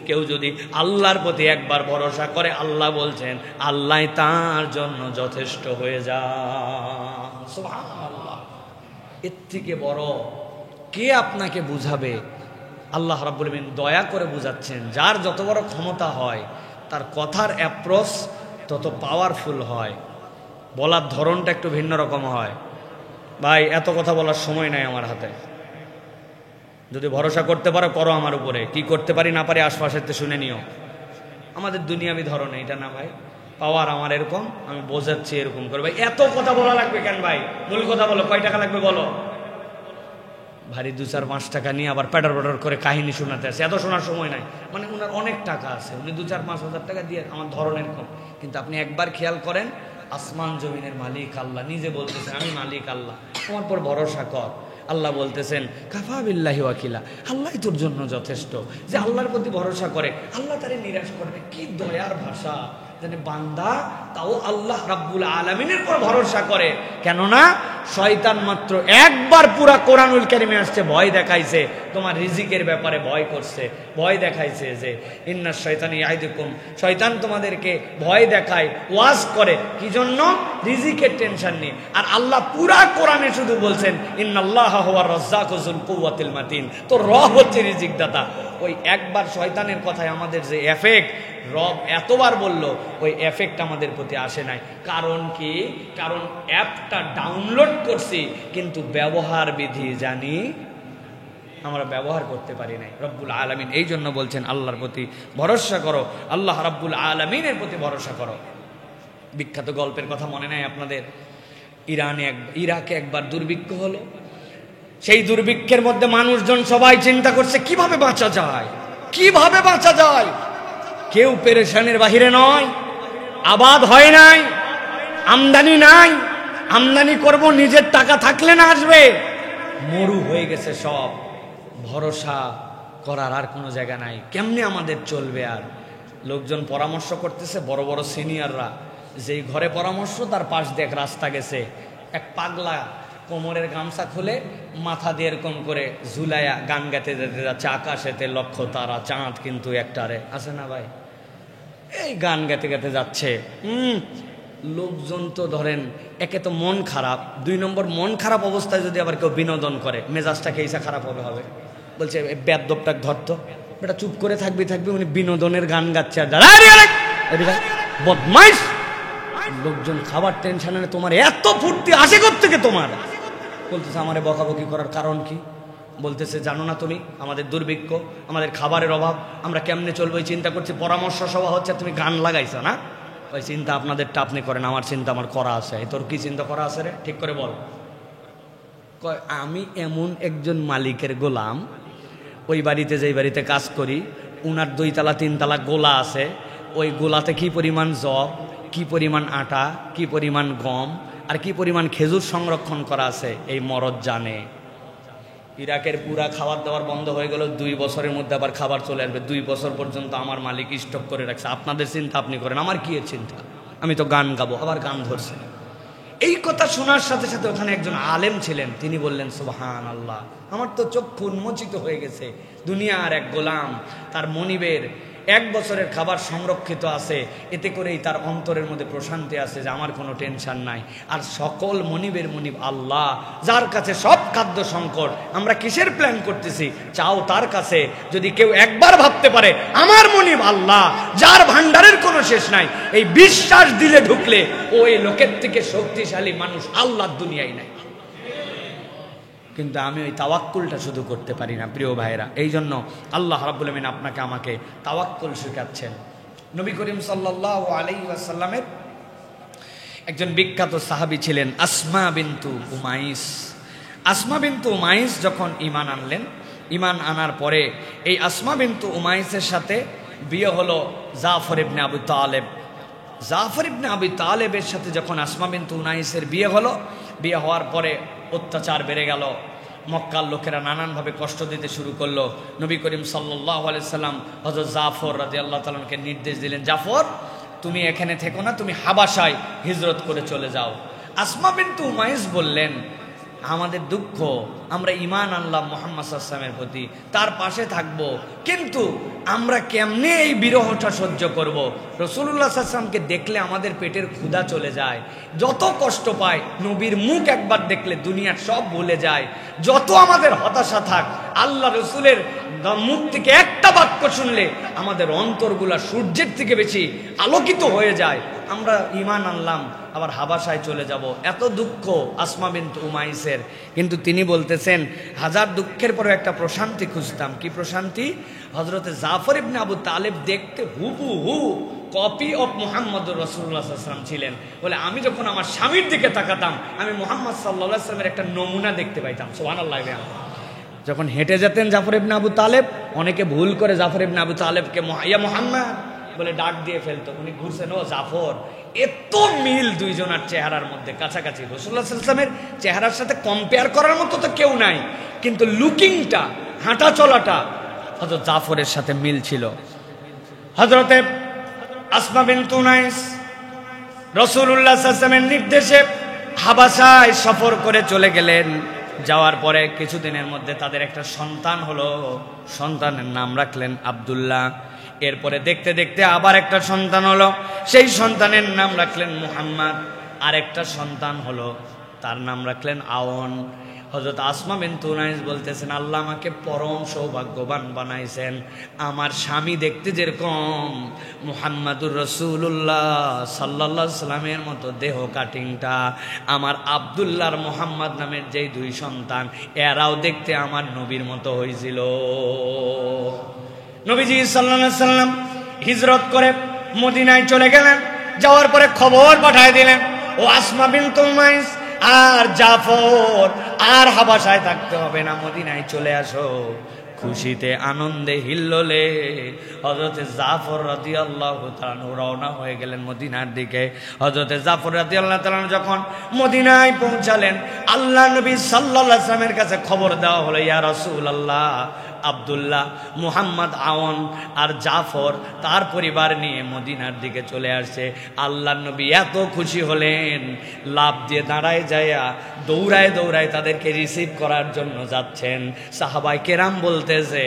Speaker 1: কেউ যদি আল্লাহর প্রতি একবার ভরসা করে, আল্লাহ বলছেন আল্লাহ তার জন্য যথেষ্ট হয়ে যায়। সুবহানাল্লাহ, এর থেকে বড় কে আপনাকে বুঝাবে? আল্লাহ রাব্বুল আলামিন দয়া করে বুঝাচ্ছেন। যার যত বড় ক্ষমতা হয় তার কথার অ্যাপ্রোচ তত পাওয়ারফুল হয়, বলার ধরনটা একটু ভিন্ন রকম হয়। ভাই এত কথা বলার সময় নাই আমার হাতে। যদি ভরসা করতে পারো করো আমার উপরে, কি করতে পারি না পারি আশপাশের তো শুনে নিও। আমাদের দুনিয়াবি ধরনে এটা না ভাই, পাওয়ার আমার এরকম, আমি বোঝাচ্ছি এরকম করে। ভাই এত কথা বলা লাগবে কেন ভাই? মূল কথা বলো, কয় টাকা লাগবে বলো। ভারী ২-৪-৫ টাকা নিয়ে আবার প্যাটার প্যাটার করে কাহিনী শোনাতে আসে, এত শোনার সময় নাই। মানে ওনার অনেক টাকা আছে, উনি ২-৪-৫ হাজার টাকা দিয়ে আমার ধরনের কম। কিন্তু আপনি একবার খেয়াল করেন, আসমান জমিনের মালিক আল্লাহ নিজে বলতেছেন আমি মালিক আল্লাহ, আমার পর ভরসা কর। আল্লাহ বলতেছেন কাফা বিল্লাহি ওয়াকিলা, আল্লাহই তোর জন্য যথেষ্ট। যে আল্লাহর প্রতি ভরসা করে আল্লাহ তারে নিরাশ করবে। কি দয়ার ভাষা জানে বান্দা, তাও আল্লাহ রাব্বুল আলামিনের পর ভরসা করে। কেননা শয়তান মাত্র একবার পুরা কোরআনুল কারীমে আসছে, ভয় দেখাইছে তোমার রিজিকের ব্যাপারে, ভয় করছে, ভয় দেখাইছে যে ইন্নাশ শাইতানি ইয়াইদুকুম, শয়তান তোমাদেরকে ভয় দেখায়, ওয়াজ করে কি জন্য? রিজিকের টেনশন নিয়ে। আর আল্লাহ পুরা কোরআনে শুধু বলছেন ইন্নাল্লাহা হুয়ার রাজ্জাকু যুল কুওয়াতিল মাতিন, তো রব হচ্ছে রিজিক দাতা। ওই একবার শয়তানের কথায় আমাদের যে এফেক্ট রব এতবার বলল, ওই এফেক্ট আমাদের প্রতি আসে নাই। কারণ কি? কারণ অ্যাপটা ডাউনলোড করছি কিন্তু ব্যবহার বিধি জানি আমরা ব্যবহার করতে পারি নাই। রব্বুল আলামিন এই জন্য বলছেন আল্লাহর প্রতি ভরসা করো, আল্লাহ রব্বুল আলামিনের প্রতি ভরসা করো। বিখ্যাত গল্পের কথা মনে নাই আপনাদের? ইরাকে একবার দুর্ভিক্ষ হলো। সেই দুর্ভিক্ষের মধ্যে মানুষজন সবাই চিন্তা করছে কিভাবে বাঁচা যায়, কিভাবে বাঁচা যায়। কেউ পেরেশানের বাহিরে নয়, আবাদ হয় নাই, আমদানি নাই, আমদানি করব নিজের টাকা থাকলে না আসবে, মরু হয়ে গেছে সব, ভরসা করার আর কোনো জায়গা নাই। কেমনে আমাদের চলবে? আর লোকজন পরামর্শ করতেছে, বড় বড় সিনিয়ররা, যেই ঘরে পরামর্শ তার পাশ দিয়ে এক রাস্তা গেছে, এক পাগলা কোমরের গামছা খুলে মাথা দিয়ে এরকম করে ঝুলাইয়া গান গাইতে যেতে যাচ্ছে, আকাশেতে লক্ষ তারা চাঁদ কিন্তু একটারে আছে না ভাই, এই গান গাইতে গাইতে যাচ্ছে। লোকজন তো ধরেন একে তো মন খারাপ, ২ নম্বর মন খারাপ অবস্থায় যদি আবার কেউ বিনোদন করে মেজাজটা কেইসা খারাপ হবে। বলছে বেদ্যপটাক ধরতো, বেটা চুপ করে থাকবি থাকবি, উনি বিনোদনের গান গাচ্ছে আর বদমাইশ। লোকজন খাবার টেনশনে, তোমার এত ফুর্তি আসে কোত্থেকে তোমার? বলতেছে আমারে বকাবকি করার কারণ কি? বলতেছে জানো না তুমি আমাদের দুর্ভিক্ষ, আমাদের খাবারের অভাব, আমরা কেমনে চলবো এই চিন্তা করছি, পরামর্শ সভা হচ্ছে, তুমি গান লাগাইছো না? ওই চিন্তা আপনাদেরটা আপনি করেন, আমার চিন্তা আমার করা আছে। তোর কি চিন্তা করা আছে রে? ঠিক করে বল। কয় আমি এমন একজন মালিকের গোলাম, ওই বাড়িতে যেই বাড়িতে কাজ করি উনার 2 তলা 3 তলা গোলা আছে, ওই গোলাতে কি পরিমাণ জব, কি পরিমাণ আটা, কি পরিমাণ গম আর কি পরিমাণ খেজুর সংরক্ষণ করা আছে এই মরদ জানে। ইরাকের পুরা খাবার দাবার বন্ধ হয়ে গেল, 2 বছরের মধ্যে আবার খাবার চলে আসবে। 2 বছর পর্যন্ত আমার মালিক স্টক করে রাখছে। আপনাদের চিন্তা আপনি করেন, আমার কি চিন্তা? আমি তো গান গাবো, আবার গান ধরছে। এই কথা শোনার সাথে সাথে ওখানে একজন আলেম ছিলেন, তিনি বললেন সুবহানাল্লাহ, আমার তো চক্ষু উন্মোচিত হয়ে গেছে। দুনিয়ার এক গোলাম, তার মনিবের 1 বছরের খাবার সংরক্ষিত আছে, এতে করেই তার অন্তরের মধ্যে প্রশান্তি আছে যে আমার কোনো টেনশন নাই। আর সকল মনিবের মনিব আল্লাহ, যার কাছে সব খাদ্য সংকট। আমরা কিসের প্ল্যান করতেছি? চাও তার কাছে। যদি কেউ একবার ভাবতে পারে আমার মনিব আল্লাহ, যার ভান্ডারের কোনো শেষ নাই, এই বিশ্বাস দিলে ঢুকলে ওই লোকের থেকে শক্তিশালী মানুষ আল্লাহর দুনিয়ায় নাই। কিন্তু আমি ওই তাওয়াক্কুলটা শুধু করতে পারি না প্রিয় ভাইরা। এই জন্য আল্লাহ রাব্বুল আমিন আপনাকে আমাকে তাওয়াক্কুল শেখাচ্ছেন। নবী করিম সাল্লাল্লাহু আলাইহি ওয়াসাল্লামের একজন বিখ্যাত সাহাবী ছিলেন আসমা বিনতু উমাইস। আসমা বিনতু উমাইস যখন ঈমান আনলেন, ঈমান আনার পরে এই আসমা বিনতু উমাইসের সাথে বিয়ে হলো জাফর ইবনে আবু তালেব। জাফর ইবনে আবু তালেবের সাথে যখন আসমা বিনতু উমাইসের বিয়ে হলো, বিয়ে হওয়ার পরে অত্যাচার বেড়ে গেল। মক্কার লোকেরা নানানভাবে কষ্ট দিতে শুরু করলো। নবী করিম সাল্লাল্লাহু আলাইহি সাল্লাম হযরত জাফর রাদিয়াল্লাহু তাআলা আনহুকে নির্দেশ দিলেন, জাফর তুমি এখানে থেকো না, তুমি হাবাসায় হিজরত করে চলে যাও। আসমা বিনতু উমাইস বললেন, আমাদের দুঃখ, আমরা ঈমান আনলাম মুহাম্মদ সাল্লাল্লাহু আলাইহি ওয়াসাল্লামের প্রতি, তার পাশে থাকব, কিন্তু আমরা কেমনে এই বিরহটা সহ্য করব? রাসূলুল্লাহ সাল্লাল্লাহু আলাইহি ওয়াসাল্লামকে দেখলে আমাদের পেটের ক্ষুধা চলে যায়, যত কষ্ট পায় নবীর মুখ একবার দেখলে দুনিয়ার সব ভুলে যায়। যত আমাদের হতাশা থাক, আল্লাহ রসুলের মুখ থেকে একটা বাক্য শুনলে আমাদের অন্তরগুলা সূর্যের থেকে বেশি আলোকিত হয়ে যায়। আমরা ঈমান আনলাম, আবার হাবাসায় চলে যাব। এত দুঃখ আসমা বিনতু উমাইসের। কিন্তু তিনি বলতেছেন, হাজার দুঃখের পরে একটা প্রশান্তি খুঁজতাম। কি প্রশান্তি? হযরতে জাফর ইবনে আবু তালেব দেখতে হুবহু কপি অফ মুহাম্মদুর রাসূলুল্লাহ সাল্লাল্লাহু আলাইহি ওয়াসাল্লাম ছিলেন। বলে আমি যখন আমার স্বামীর দিকে তাকাতাম, আমি মুহাম্মদ সাল্লাল্লাহু আলাইহি ওয়াসাল্লামের একটা নমুনা দেখতে পাইতাম। সুবহানাল্লাহ। যখন হেঁটে যেতেন জাফর ইবনে আবু তালেব, অনেকে ভুল করে জাফর ইবনে আবু তালেবকে ইয়া মুহাম্মদ বলে ডাক দিয়ে ফেলতো। উনি ঘুরছেন, ও জাফর। এত মিল দুইজনের চেহারার মধ্যে, কাছাকাছি। রাসূলুল্লাহ সাল্লাল্লাহু আলাইহি ওয়াসাল্লামের চেহারার সাথে কম্পেয়ার করার মতো তো কেউ নাই, কিন্তু লুকিংটা, হাঁটা চলাটা হযরত জাফরের সাথে মিল ছিল। হযরতে আসমা বিনতু উমাইস রাসূলুল্লাহ সাল্লাল্লাহু আলাইহি ওয়াসাল্লামের নির্দেশে হাবাসায় সফর করে চলে গেলেন। যাওয়ার পরে কিছুদিনের মধ্যে তাদের একটা সন্তান হলো। সন্তানের নাম রাখলেন আব্দুল্লাহ। এরপরে দেখতে দেখতে আবার একটা সন্তান হলো, সেই সন্তানের নাম রাখলেন মুহাম্মদ। আরেকটা সন্তান হলো, তার নাম রাখলেন আওন। হযরত আসমা বিনতু উমাইস বলতেছেন, আল্লাহ আমাকে পরম সৌভাগ্যবান বানাইছেন। আমার স্বামী দেখতে যেরকম, মুহাম্মাদুর রাসূলুল্লাহ সাল্লাল্লাহু আলাইহি সাল্লামের মতো দেহ কাটিংটা। আমার আব্দুল্লাহর মুহাম্মদ নামের যেই 2 সন্তান, এরাও দেখতে আমার নবীর মতো হয়েছিল। নবীজি সাল্লাল্লাহু আলাইহি সাল্লাম হিজরত করে মদিনায় চলে গেলেন। যাওয়ার পরে খবর পাঠায় দিলেন, ও আসমা বিনতু উমাইস আর জাফর, আর হাবাসায় থাকতে হবে না, মদিনায় চলে আসো। খুশিতে আনন্দে হিল্লোলে হযরতে জাফর রাদিয়াল্লাহু তাআলা রওনা হয়ে গেলেন মদিনার দিকে। হযরতে জাফর রাদিয়াল্লাহু তাআলা যখন মদিনায় পৌঁছালেন, আল্লাহ নবী সাল্লাল্লাহু আলাইহি ওয়াসাল্লামের কাছে খবর দেওয়া হলো, ইয়া রাসূলুল্লাহ, আব্দুল্লাহ, মুহাম্মদ, আওন আর জাফর তার পরিবার নিয়ে মদিনার দিকে চলে আসছে। আল্লাহ নবী এত খুশি হলেন, লাফ দিয়ে দাঁড়ায় যায়া দৌড়ায় দৌড়ায় তাদেরকে রিসিভ করার জন্য যাচ্ছেন। সাহাবায়ে কেরাম বলতেছে,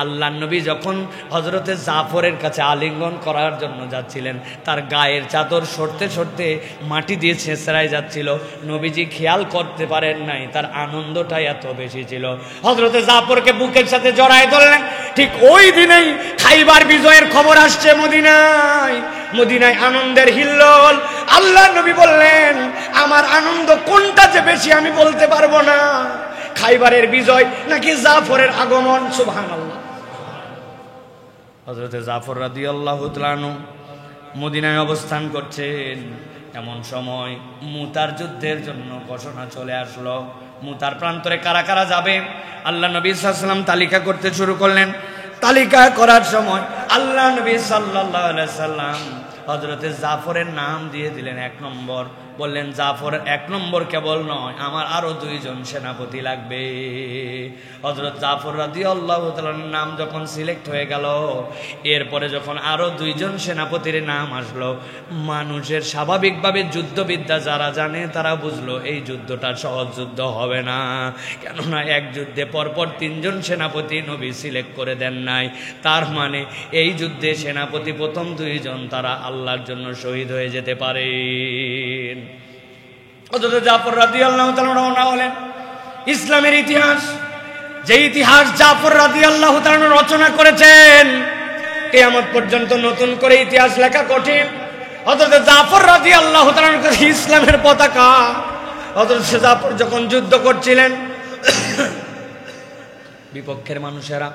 Speaker 1: আল্লাহ নবী যখন হযরতে জাফরের কাছে আলিঙ্গন করার জন্য যাচ্ছিলেন, তার গায়ের চাদর সরতে সরতে মাটি দিয়ে ছেঁচড়ায় যাচ্ছিল। নবীজি খেয়াল করতে পারেন নাই, তার আনন্দটাই এত বেশি ছিল। হযরতে জাফরকে বুকের সাথে জড়ায় ধরলেন। ঠিক ওই দিনেই খাইবার বিজয়ের খবর আসছে মদিনায়। মদিনায় আনন্দের হিল্লোল। আল্লাহ নবী বললেন, আমার আনন্দ কোনটা যে বেশি আমি বলতে পারবো না, খাইবারের বিজয় নাকি জাফরের আগমন। সুবহানাল্লাহ। হযরতে জাফর রাদিয়াল্লাহু তাআলা আনহু মদিনায় অবস্থান করছেন। এমন সময় মুতার যুদ্ধের জন্য ঘোষণা চলে আসলো। মুতার প্রান্তরে কারা কারা যাবে, আল্লাহ নবী সাল্লাল্লাহু আলাইহি ওয়াসাল্লাম তালিকা করতে শুরু করলেন। তালিকা করার সময় আল্লাহ নবী সাল্লাল্লাহু আলাইহি ওয়াসাল্লাম হযরতে জাফরের নাম দিয়ে দিলেন 1 নম্বর। বললেন জাফর 1 নম্বর কেবল নয়, আমার আরো 2 জন সেনাপতি লাগবে। হযরত জাফর রাদিয়াল্লাহু তাআলার নাম যখন সিলেক্ট হয়ে গেল, এরপরে যখন আরো 2 জন সেনাপতির নাম আসলো, মানুষের স্বাভাবিকভাবে যুদ্ধবিদ্যা যারা জানে তারা বুঝলো এই যুদ্ধটা সহজ যুদ্ধ হবে না। কেননা এক যুদ্ধে পরপর 3 জন সেনাপতি নবী সিলেক্ট করে দেন নাই। তার মানে এই যুদ্ধে সেনাপতি প্রথম 2 জন তারা আল্লাহর জন্য শহীদ হয়ে যেতে পারেন। হযরত জাফর রাদিয়াল্লাহু তাআলা রওনা হলেন। ইসলামের ইতিহাস, যে ইতিহাস জাফর রাদিয়াল্লাহু তাআলা রচনা করেছেন, কিয়ামত পর্যন্ত নতুন করে ইতিহাস লেখা কঠিন। হযরত জাফর রাদিয়াল্লাহু তাআলার কাছে ইসলামের পতাকা। হযরত জাফর যখন যুদ্ধ করছিলেন, বিপক্ষের মানুষেরা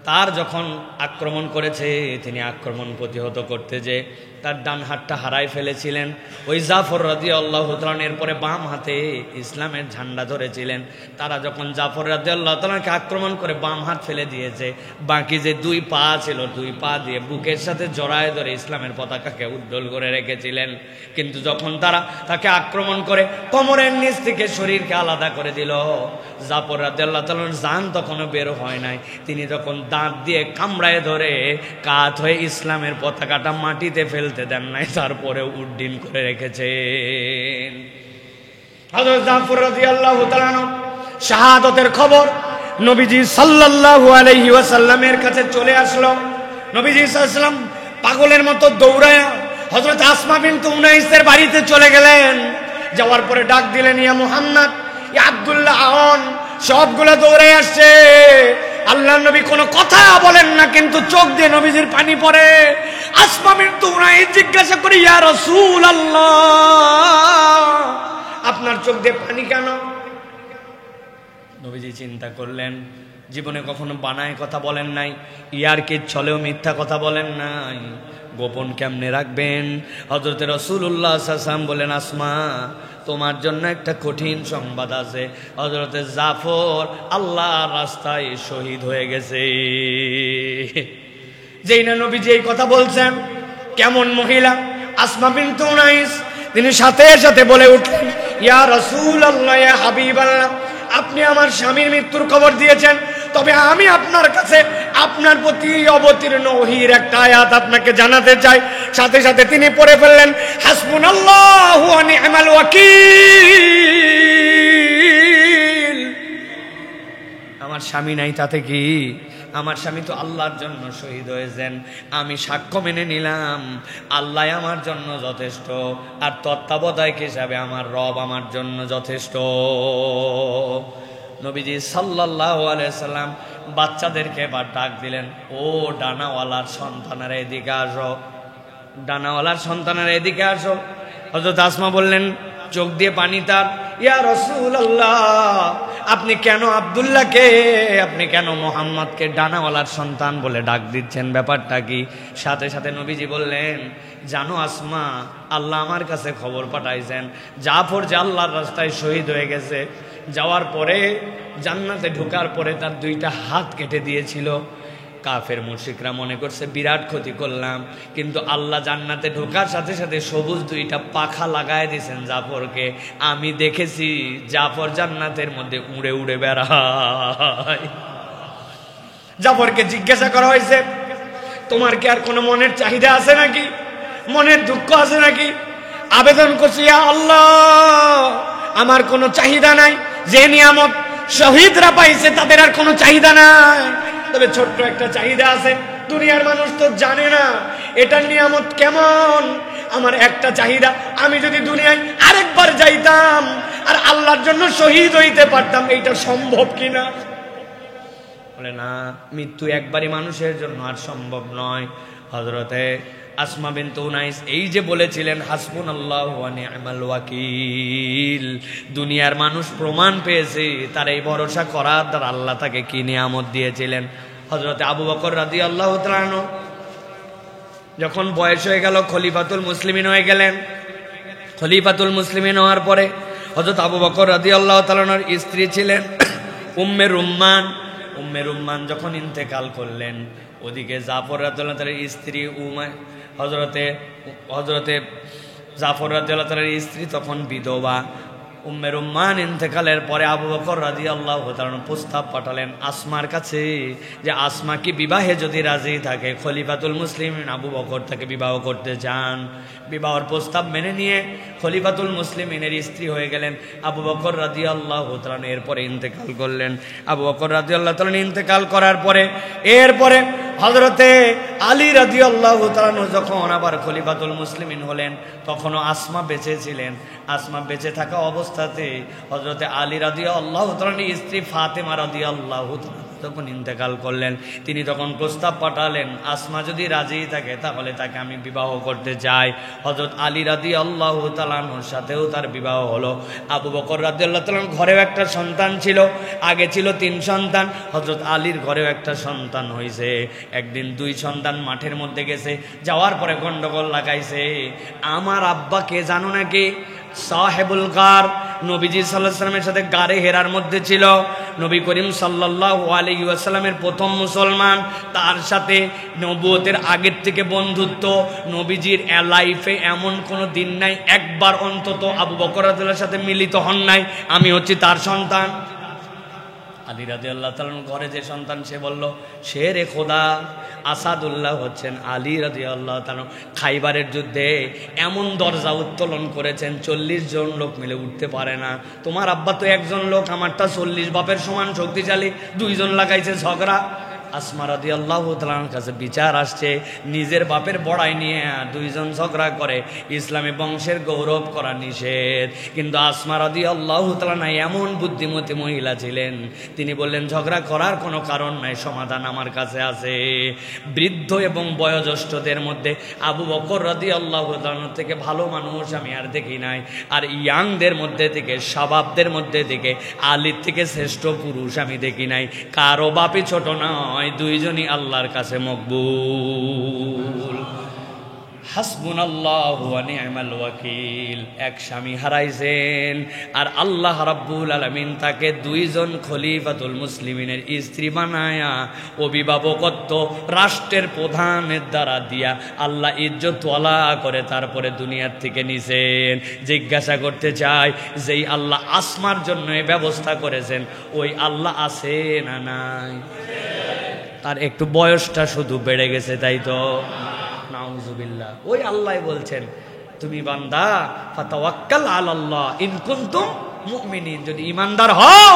Speaker 1: তার যখন আক্রমণ করেছে, তিনি আক্রমণ প্রতিহত করতে যে তার ডান হাতটা হারাই ফেলেছিলেন। ওই জাফর রাদিয়াল্লাহু তাআলা এরপরে বাম হাতে ইসলামের ঝান্ডা ধরেছিলেন। তারা যখন জাফর রাদিয়াল্লাহু তাআলাকে আক্রমণ করে বাম হাত ফেলে দিয়েছে, বাকি যে 2 পা ছিল, 2 পা দিয়ে বুকের সাথে জড়ায় ধরে ইসলামের পতাকাকে উজ্জ্বল করে রেখেছিলেন। কিন্তু যখন তারা তাকে আক্রমণ করে কোমরের নিচ থেকে শরীরকে আলাদা করে দিল, জাফর রাদিয়াল্লাহু তাআলার জান তখনও বের হয় নাই। তিনি তখন দাঁত দিয়ে কামড়ায় ধরে কাত হয়ে ইসলামের পতাকাটা মাটিতে ফেলতে দেন নাই, তারপরে উড্ডীন করে রেখেছেন। হযরত জাফর রাদিয়াল্লাহু তাআলা শাহাদাতের খবর নবীজি সাল্লাল্লাহু আলাইহি ওয়াসাল্লামের কাছে চলে আসলো। নবীজি সাল্লাল্লাহু আলাইহি ওয়াসাল্লাম পাগলের মতো দৌড়ায় হযরত আসমা বিনতে উনাইসের বাড়িতে চলে গেলেন। যাওয়ার পরে ডাক দিলেন, ইয়া মুহাম্মদ, ইয়া আব্দুল্লাহ, আন। সবগুলো দৌড়ে আসছে। আল্লাহর নবী কোনো কথা বলেন না, কিন্তু চোখ দিয়ে নবীজির পানি পড়ে। আসমা বিনতে উনাইস জিজ্ঞাসা করে, ইয়া রাসূলুল্লাহ, আপনার চোখ দিয়ে পানি কেন? নবীজি চিন্তা করলেন, জীবনে কখনো বানায় কথা বলেন নাই, ইয়ারকির ছলেও মিথ্যা কথা বলেন নাই, গোপন কেমনে রাখবেন? হযরত রাসূলুল্লাহ সাল্লাল্লাহু আলাইহি ওয়াসাল্লাম বলেন, আসমা, তোমার জন্য একটা কঠিন সংবাদ আছে। হযরত জাফর আল্লাহর রাস্তায় শহীদ হয়ে গেছে। যেই না নবীজি এই কথা বলছেন, কেমন মহিলা আসমা বিনতে উনাইস, তিনি সাথে সাথে বলে উঠলেন, ইয়া রাসূলুল্লাহ, ইয়া হাবিবাল্লাহ, আপনি আমার স্বামীর মৃত্যুর খবর দিয়েছেন, তবে আমি আপনার কাছে আপনার প্রতি অবতীর্ণ ওহীর একটা আয়াত আপনাকে জানাতে চাই। সাথে সাথে তিনি পড়ে ফেললেন, হাসবুনাল্লাহু ওয়া নি'মাল ওয়াকিল। আমার স্বামী নাই তাতে কি? আমার স্বামী তো আল্লাহর জন্য শহীদ হয়েছেন। আমি সাক্ষ্য মেনে নিলাম আল্লাহ আমার জন্য যথেষ্ট, আর তত্ত্বাবধায়ক হিসাবে আমার রব আমার জন্য যথেষ্ট। নবীজি সাল্লাল্লাহু আলাইহি সাল্লাম বাচ্চাদেরকে এবার ডাক দিলেন, ও ডানাওয়ালার সন্তানেরা এদিকে আসো, ডানাওয়ালার সন্তানেরা এদিকে আসো। হযরত আসমা বললেন, চোখ দিয়ে পানি তার, ইয়া রাসূলুল্লাহ, আপনি কেন আব্দুল্লাহকে, আপনি কেন মুহাম্মদকে ডানাওয়ালার সন্তান বলে ডাক দিচ্ছেন, ব্যাপারটা কি? সাথে সাথে নবীজি বললেন, জানো আসমা, আল্লাহ আমার কাছে খবর পাঠাইছেন জাফর যে আল্লাহর রাস্তায় শহীদ হয়ে গেছে। যাওয়ার পরে জান্নাতে ঢোকার পরে তার 2টা হাত কেটে দিয়েছিল। কাফের মুশরিকরা মনে করছে বিরাট ক্ষতি করলাম, কিন্তু আল্লাহ জান্নাতে ঢোকার সাথে সাথে সবুজ 2টা পাখা লাগায় দিয়েছেন জাফরকে। আমি দেখেছি জাফর জান্নাতের মধ্যে উড়ে উড়ে বেড়ায়। জাফরকে জিজ্ঞাসা করা হয়েছে, তোমার কি আর কোনো মনের চাহিদা আছে নাকি, মনের দুঃখ আছে নাকি? আবেদন করছি, ইয়া আল্লাহ, আমার কোনো চাহিদা নাই। যে নিয়ামত শহীদরা পাইছে তাদের আর কোনো চাহিদা নাই, তবে ছোট্ট একটা চাহিদা আছে। দুনিয়ার মানুষ তো জানে না এটার নিয়ামত কেমন। আমার একটা চাহিদা, আমি যদি দুনিয়ায় আরেকবার যাইতাম আর আল্লাহর জন্য শহীদ হইতে পারতাম, এইটা সম্ভব কিনা? বলে না, মৃত্যু একবারই মানুষের জন্য আর সম্ভব নয়। হযরতে আসমা বিনতে উনাইস এই যে বলেছিলেন হাসবুনাল্লাহু ওয়া নি'মাল ওয়াকিল, দুনিয়ার মানুষ প্রমাণ পেয়েছে তার এই ভরসা করার দ্বারা আল্লাহ তাকে কি নিয়ামত দিয়েছিলেন। হযরতে আবু বকর রাদিয়াল্লাহু তাআলা আনহু যখন বয়স হয়ে গেল, খলিফাতুল মুসলিমিন হয়ে গেলেন। খলিফাতুল মুসলিমিন হওয়ার পরে হযরত আবু বকর রাদিয়াল্লাহু তাআলা আনহুর স্ত্রী ছিলেন উম্মে রুম্মান। উম্মে রুম্মান যখন ইন্তেকাল করলেন, ওদিকে জাফর রাদিয়াল্লাহু তাআলার স্ত্রী হযরতে জাফর রাদিয়াল্লাহু তাআলার স্ত্রী তখন বিধবা। উম্মে রুম্মান ইন্তেকালের পরে আবু বকর রাদিয়াল্লাহু তাআলা প্রস্তাব পাঠালেন আসমার কাছে যে আসমা কি বিবাহে যদি রাজি থাকে খলিফাতুল মুসলিমিন আবু বকর তাকে বিবাহ করতে চান। বিবাহের প্রস্তাব মেনে নিয়ে খলিফাতুল মুসলিমিনের স্ত্রী হয়ে গেলেন আবু বকর রাদিয়াল্লাহু তাআলা। এরপরে ইন্তেকাল করলেন। আবু বকর রাদিয়াল্লাহু তাআলা ইন্তেকাল করার পরে এরপরে হযরতে আলী রাদিয়াল্লাহু তাআলা যখন আবার খলিফাতুল মুসলিমিন হলেন তখনও আসমা বেঁচে ছিলেন। আসমা বেঁচে থাকা অবস্থাতে হযরতে আলী রাদিয়াল্লাহু তাআলার স্ত্রী ফাতেমা রাদিয়াল্লাহু তাআলা যখন ইন্তেকাল করলেন তিনি তখন প্রস্তাব পাঠালেন আসমা যদি রাজি থাকে তাহলে তাকে আমি বিবাহ করতে চাই। হযরত আলী রাদিয়াল্লাহু তাআলার সাথেও তার বিবাহ হলো। আবু বকর রাদিয়াল্লাহু তাআলার ঘরেও একটা সন্তান ছিল, আগে ছিল 3 সন্তান, হযরত আলীর ঘরেও একটা সন্তান হয়েছে। একদিন 2 সন্তান মাঠের মধ্যে গেছে, যাওয়ার পরে গন্ডগোল লাগাইছে। আমার আব্বাকে জানো নাকি? সাহেবুল গার, নবীজি সাল্লাল্লাহু আলাইহি ওয়াসাল্লামের সাথে গারে হেরার মধ্যে ছিল। নবী করিম সাল্লাল্লাহু আলাইহি ওয়াসাল্লামের প্রথম মুসলমান, তার সাথে নবুয়তের আগের থেকে বন্ধুত্ব। নবীজির লাইফে এমন কোনো দিন নাই একবার অন্তত আবু বকর রাদিয়াল্লাহু সাথে মিলিত হন নাই। আমি হচ্ছি তার সন্তান। আলী রাদিয়াল্লাহু তাআলার ঘরে যে সন্তান সে বলল শেরে খোদা আসাদুল্লাহ হচ্ছেন আলী রাদিয়াল্লাহু তাআলা। খাইবারের যুদ্ধে এমন দরজা উত্তোলন করেছেন 40 জন লোক মিলে উঠতে পারে না। তোমার আব্বা তো একজন লোক, আমারটা 40 বাপের সমান শক্তিশালী, 2 জন লাগাইছে ঝগড়া। আসমা রাদিয়াল্লাহু তাআলার কাছে বিচার আসছে, নিজের বাপের বড়াই নিয়ে 2 জন ঝগড়া করে, ইসলামী বংশের গৌরব করা নিষেধ। কিন্তু আসমা রাদিয়াল্লাহু তাআলা এমন বুদ্ধিমতী মহিলা ছিলেন, তিনি বললেন ঝগড়া করার কোনো কারণ নাই, সমাধান আমার কাছে আছে। বৃদ্ধ এবং বয়োজ্যেষ্ঠদের মধ্যে আবু বকর রাদিয়াল্লাহু তাআলা থেকে ভালো মানুষ আমি আর দেখি নাই। আর ইয়াংদের মধ্যে থেকে, শাবাবদের মধ্যে থেকে আলীর থেকে শ্রেষ্ঠ পুরুষ আমি দেখি নাই। কারো বাপই ছোট নয়, 2 জনই আল্লাহর কাছে মকবুল। হাসবুনাল্লাহু ওয়া নি'মাল ওয়াকিল। এক স্বামী হারাইছেন আর আল্লাহ রাব্বুল আলামিন তাকে 2 জন খলিফাতুল মুসলিমিনের স্ত্রী বানায়া অভিভাবকত্ব রাষ্ট্রের প্রধানের দ্বারা দিয়া আল্লাহ ইজ্জতওয়ালা করে তারপরে দুনিয়ার থেকে নিছেন। জিজ্ঞাসা করতে চাই, যেই আল্লাহ আসমার জন্য এই ব্যবস্থা করেছেন ওই আল্লাহ আছে না নাই? তার একটু বয়সটা শুধু বেড়ে গেছে, তাই তো? নাউজুবিল্লাহ। ওই আল্লাহ বলছেন তুমি বান্দা ফাতাওয়াক্কাল আলাল্লাহ ইন কুনতুম মুমিনিন, যদি ঈমানদার হও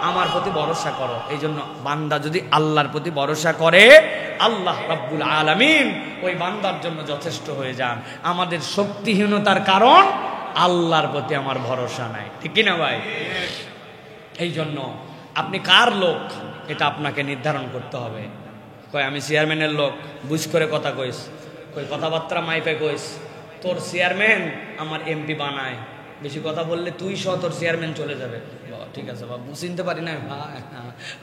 Speaker 1: আমার প্রতি ভরসা করো। এই জন্য বান্দা যদি আল্লাহর প্রতি ভরসা করে আল্লাহ রাব্বুল আলামিন ওই বান্দার জন্য যথেষ্ট হয়ে যান। আমাদের শক্তিহীনতার কারণ আল্লাহর প্রতি আমার ভরসা নাই, ঠিক কি না ভাই? এই জন্য আপনি কার লোক এটা আপনাকে নির্ধারণ করতে হবে। কয় আমি চেয়ারম্যানের লোক, বুঝ করে কথা কইস, কই কথাবার্তা মাইপে কইস, তোর চেয়ারম্যান আমার এমপি বানায়, বেশি কথা বললে তুই সহ তোর চেয়ারম্যান চলে যাবে। ঠিক আছে বাবু, চিনতে পারি নাই ভাই,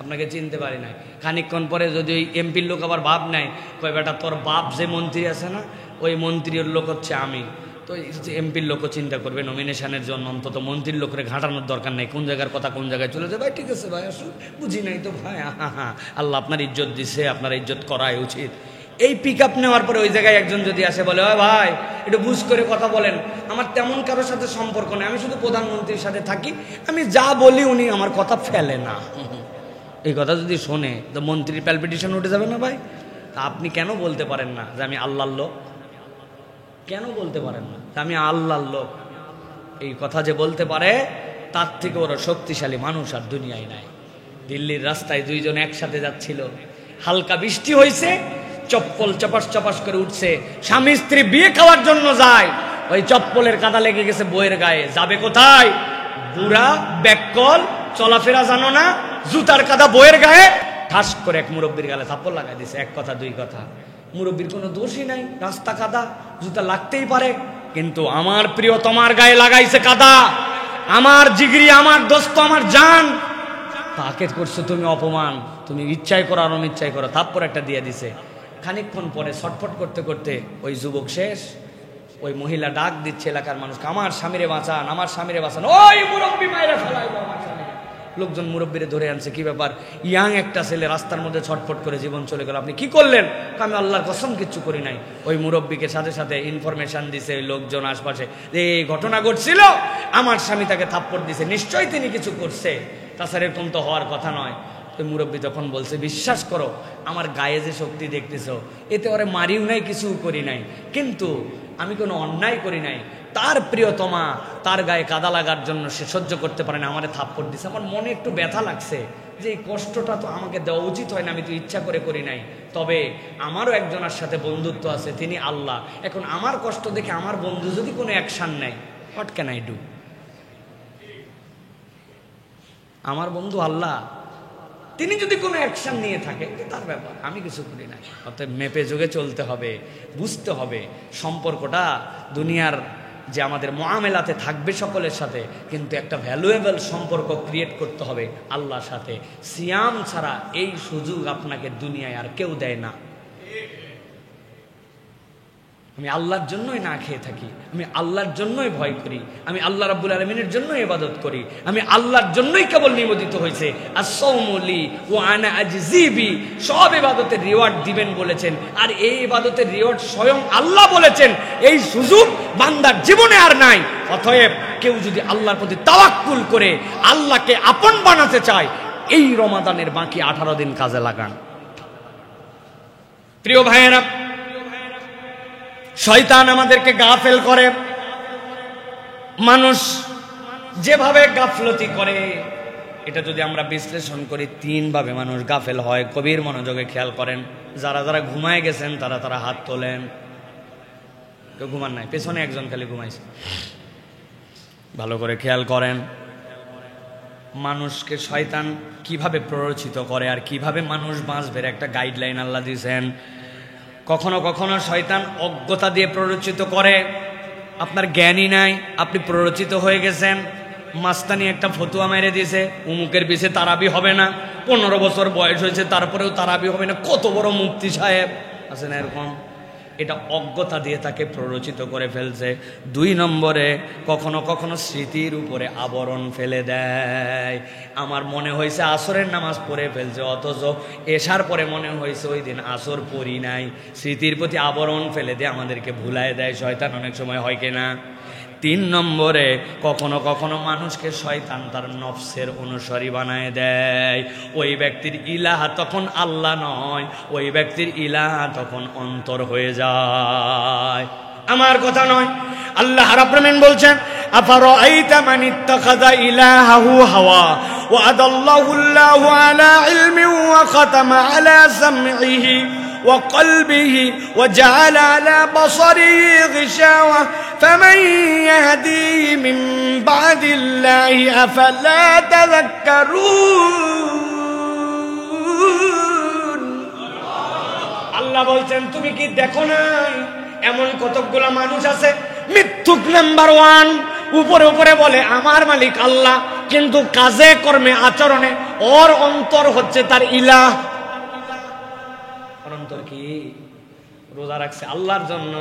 Speaker 1: আপনাকে চিনতে পারি নাই। খানিকক্ষণ পরে যদি ওই এমপির লোক আবার বাপ নেয়, কয় বেটা তোর বাপ যে মন্ত্রী আছে না ওই মন্ত্রীর লোক হচ্ছে আমি। তো এমপির লোকও চিন্তা করবে নমিনেশনের জন্য, অন্তত মন্ত্রীর লোকের ঘাটানোর দরকার নেই, কোন জায়গার কথা কোন জায়গায় চলে যায়। ভাই ঠিক আছে ভাই, আসলে বুঝি নাই তো ভাই, আল্লাহ আপনার ইজ্জত দিছে, আপনার ইজ্জত করাই উচিত। এই পিক আপ নেওয়ার পরে ওই জায়গায় একজন যদি আসে বলে ওই ভাই একটু বুঝ করে কথা বলেন, আমার তেমন কারোর সাথে সম্পর্ক নেই, আমি শুধু প্রধানমন্ত্রীর সাথে থাকি, আমি যা বলি উনি আমার কথা ফেলে না, এই কথা যদি শোনে তো মন্ত্রীর প্যালপিটেশন উঠে যাবে না ভাই? তা আপনি কেন বলতে পারেন না যে আমি আল্লাহর লোক? কেন বলতে পারেন না আমি আল্লাহর লোক? এই কথা যে বলতে পারে তার থেকে ওরা শক্তিশালী মানুষ আর দুনিয়ায় নাই। দিল্লির রাস্তায় 2 জন একসাথে যাচ্ছিল, হালকা বৃষ্টি হয়েছে, চপ্পল চপাস চপাস করে উঠছে, স্বামী স্ত্রী বিয়ে খাওয়ার জন্য যায়, ওই চপ্পলের কাদা লেগে গেছে বইয়ের গায়ে, যাবে কোথায়? বুড়া ব্যাককল, চলাফেরা জানো না, জুতার কাদা বইয়ের গায়ে, ঠাস করে এক মুরব্বীর গালে থাপ্পড় লাগাই দিছে। 1 কথা 2 কথা, মুরব্বীর কোনো দোষই নাই, রাস্তা কাদা, জুতা লাগতেই পারে, কিন্তু আমার প্রিয় তোমার গায়ে লাগাইছে কাদা, আমার জিগরি, আমার দোস্ত, আমার জান, তাকে করছো তুমি অপমান, তুমি ইচ্ছাই করো আর অনিচ্ছাই করো, থাপ্পড় একটা দিয়ে দিছে। খানিকক্ষণ পরে ছটফট করতে করতে ওই যুবক শেষ, ওই মহিলা ডাক দিচ্ছে এলাকার মানুষকে, আমার স্বামীরে বাঁচান, আমার স্বামীরে বাঁচান, ওই মুরব্বী মায়েরা ফেলাইলো আমার স্বামী। লোকজন মুরব্বীরে ধরে আনছে, কি ব্যাপার? ইয়াং একটা ছেলে রাস্তার মধ্যে ছটফট করে জীবন চলে গেল, আপনি কি করলেন? আমি আল্লাহর কসম কিচ্ছু করি নাই। ওই মুরব্বীকে সাথে সাথে ইনফরমেশন দিছে ওই লোকজন আশপাশে যে এই ঘটনা ঘটছিল, আমার স্বামী তাকে থাপ্পড় দিছে, নিশ্চয়ই তিনি কিছু করছে, তাছাড়া এরকম তো হওয়ার কথা নয়। ওই মুরব্বী তখন বলছে, বিশ্বাস করো আমার গায়ে যে শক্তি দেখতেছ, এতে ওরে মারিও নাই, কিছু করি নাই, কিন্তু আমি কোনো অন্যায় করি নাই। তার প্রিয়তমা তার গায়ে কাদা লাগার জন্য সে সহ্য করতে পারে না, আমারে থাপ্পড় দিছে। আমার মনে একটু ব্যথা লাগছে যে এই কষ্টটা তো আমাকে দেওয়া উচিত হয় না, আমি তো ইচ্ছা করে করি নাই। তবে আমারও একজনের সাথে বন্ধুত্ব আছে, তিনি আল্লাহ। এখন আমার কষ্ট দেখে আমার বন্ধু যদি কোনো অ্যাকশন নেয়, হোয়াট ক্যান আই ডু? আমার বন্ধু আল্লাহ, তিনি যদি কোনো অ্যাকশন নিয়ে থাকে তার ব্যাপার, আমি কিছু করি না। অতএব মেপে যোগে চলতে হবে, বুঝতে হবে সম্পর্কটা দুনিয়ার যে আমাদের মুআমেলাতে থাকবে সকলের সাথে, কিন্তু একটা ভ্যালুয়েবল সম্পর্ক ক্রিয়েট করতে হবে আল্লাহর সাথে। সিয়াম ছাড়া এই সুযোগ আপনাকে দুনিয়ায় আর কেউ দেয় না। আমি আল্লাহর জন্যই না খেয়ে থাকি, আমি আল্লাহর জন্যই ভয় করি, আমি আল্লাহ রাব্বুল আলামিনের জন্যই ইবাদত করি, আমি আল্লাহর জন্যই কেবল নিবেদিত হয়েছে। as-sawmu li wa ana ajzi bi, সব ইবাদতের রিওয়ার্ড দিবেন বলেছেন, আর এই ইবাদতের রিওয়ার্ড স্বয়ং আল্লাহ বলেছেন। এই সুযোগ বান্দার জীবনে আর নাই। অতএব কেউ যদি আল্লাহর প্রতি তাওয়াক্কুল করে আল্লাহকে আপন বানাতে চায়, এই রমাদানের বাকি 18 দিন কাজে লাগান। প্রিয় ভাইয়েরা, শয়তান আমাদেরকে গাফেল করে। মানুষ যেভাবে গাফলতি করে, এটা যদি আমরা বিশ্লেষণ করি, 3 ভাবে মানুষ গাফেল হয়। কবির মনোযোগে খেয়াল করেন। যারা যারা ঘুমায় গেছেন তারা তারা হাত তোলেন। কেউ ঘুমান নাই, পেছনে একজন খালি ঘুমাইছে। ভালো করে খেয়াল করেন, মানুষকে শয়তান কিভাবে প্ররোচিত করে আর কিভাবে মানুষ বাঁচবে একটা গাইডলাইন আল্লাহ দিয়েছেন। কখনো কখনো শয়তান অজ্ঞতা দিয়ে প্ররোচিত করে। আপনার জ্ঞানই নাই, আপনি প্ররোচিত হয়ে গেছেন। মাস্তানি একটা ফতুয়া মেরে দিয়েছে, উমুকের পিছে তারাবি হবে না, 15 বছর বয়স হয়েছে তারপরেও তারাবি হবে না। কত বড় মুফতি সাহেব আছে না এরকম? এটা অজ্ঞতা দিয়ে তাকে প্ররোচিত করে ফেলছে। 2 নম্বরে কখনো কখনো স্মৃতির উপরে আবরণ ফেলে দেয়। আমার মনে হয়েছে আসরের নামাজ পড়ে ফেলছে, অথচ এশার পরে মনে হয়েছে ওই দিন আসর পড়ি নাই। স্মৃতির প্রতি আবরণ ফেলে দিয়ে আমাদেরকে ভুলায় দেয় শয়তান, অনেক সময় হয় কিনা। 3 নম্বরে কখনো কখনো মানুষকে শয়তান তার নফসের অনুসারী বানায় দেয়। ওই ব্যক্তির ইলাহ তখন আল্লাহ নয়, ওই ব্যক্তির ইলাহ তখন অন্তর হয়ে যায়। আমার কথা নয়, আল্লাহ রাব্বুল আলামিন বলছেন, আফারাআইতা মান ইত্তাখাযা ইলাহাহু হাওয়া ওয়া আদাল্লাহু আল্লাহু আলা ইলমিন ওয়া খাতামা আলা সামইহি وقلبه وجعل على بصره غشاوة فمن يهديه من بعد الله أفلا تذكرون। আল্লাহ বলছেন, তুমি কি দেখো নাই এমন কতগুলো মানুষ আছে মিথ্যুক নাম্বার 1, উপরে উপরে বলে আমার মালিক আল্লাহ, কিন্তু কাজে কর্মে আচরণে ওর অন্তর হচ্ছে তার ইলাহ। অন্তর কি? রোজা রাখছে আল্লাহর জন্য,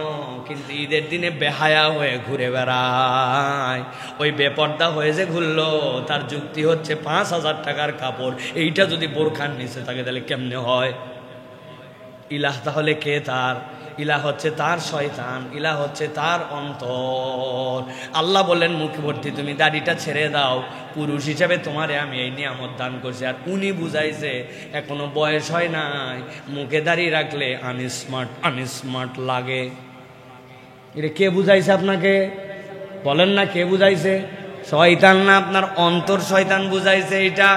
Speaker 1: কিন্তু ঈদের দিনে বেহায়া হয়ে ঘুরে বেড়ায়। ওই বেপর্দা হয়ে যে ঘুরলো, তার যুক্তি হচ্ছে 5000 টাকার কাপড় এইটা যদি বোরখার নিচে থাকে তাহলে কেমনে হয়? ইলাহ তাহলে কে? তার ইলাহ হচ্ছে তার শয়তান, ইলাহ হচ্ছে তার অন্তর। আল্লাহ বললেন মুখবর্তী, তুমি দাড়িটা ছেড়ে দাও, পুরুষ হিসেবে তোমারে আমি এই নিয়ামত দান করছি। আর উনি বুঝাইছে এখনো বয়স হয় নাই, মুখে দাড়ি রাখলে আনস্মার্ট লাগে। এটা কে বুঝাইছে আপনাকে? বলেন না কে বুঝাইছে? শয়তান না, আপনার অন্তর শয়তান বুঝাইছে। এটা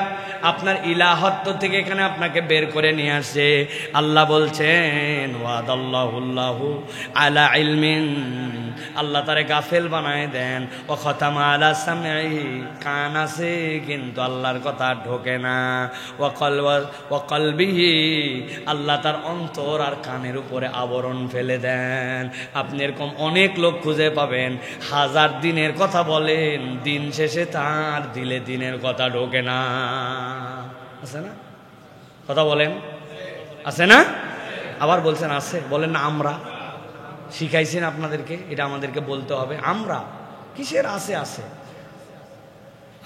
Speaker 1: আপনার ইলাহত্ব থেকে এখানে আপনাকে বের করে নিয়ে আসে। আল্লাহ বলছেন, ওয়াদাল্লাহুল্লাহু আলা ইলমিন, আল্লাহ তারে গাফেল বানায় দেন। ও খতামা আলা সামঈহি, কান আছে কিন্তু আল্লাহর কথা ঢোকে না। ও কলবিহি, আল্লাহ তার অন্তর আর কানের উপরে আবরণ ফেলে দেন। আপনি এরকম অনেক লোক খুঁজে পাবেন, 1000 দিনের কথা বলেন, দিন শেষে তার দিলে দিনের কথা ঢোকে না। আছে না? কথা বলেন, আছে না? আবার বলছেন আছে, বলেন না আমরা শিখাইছেন আপনাদেরকে, এটা আমাদেরকে বলতে হবে। আমরা কিসের আছে? আছে।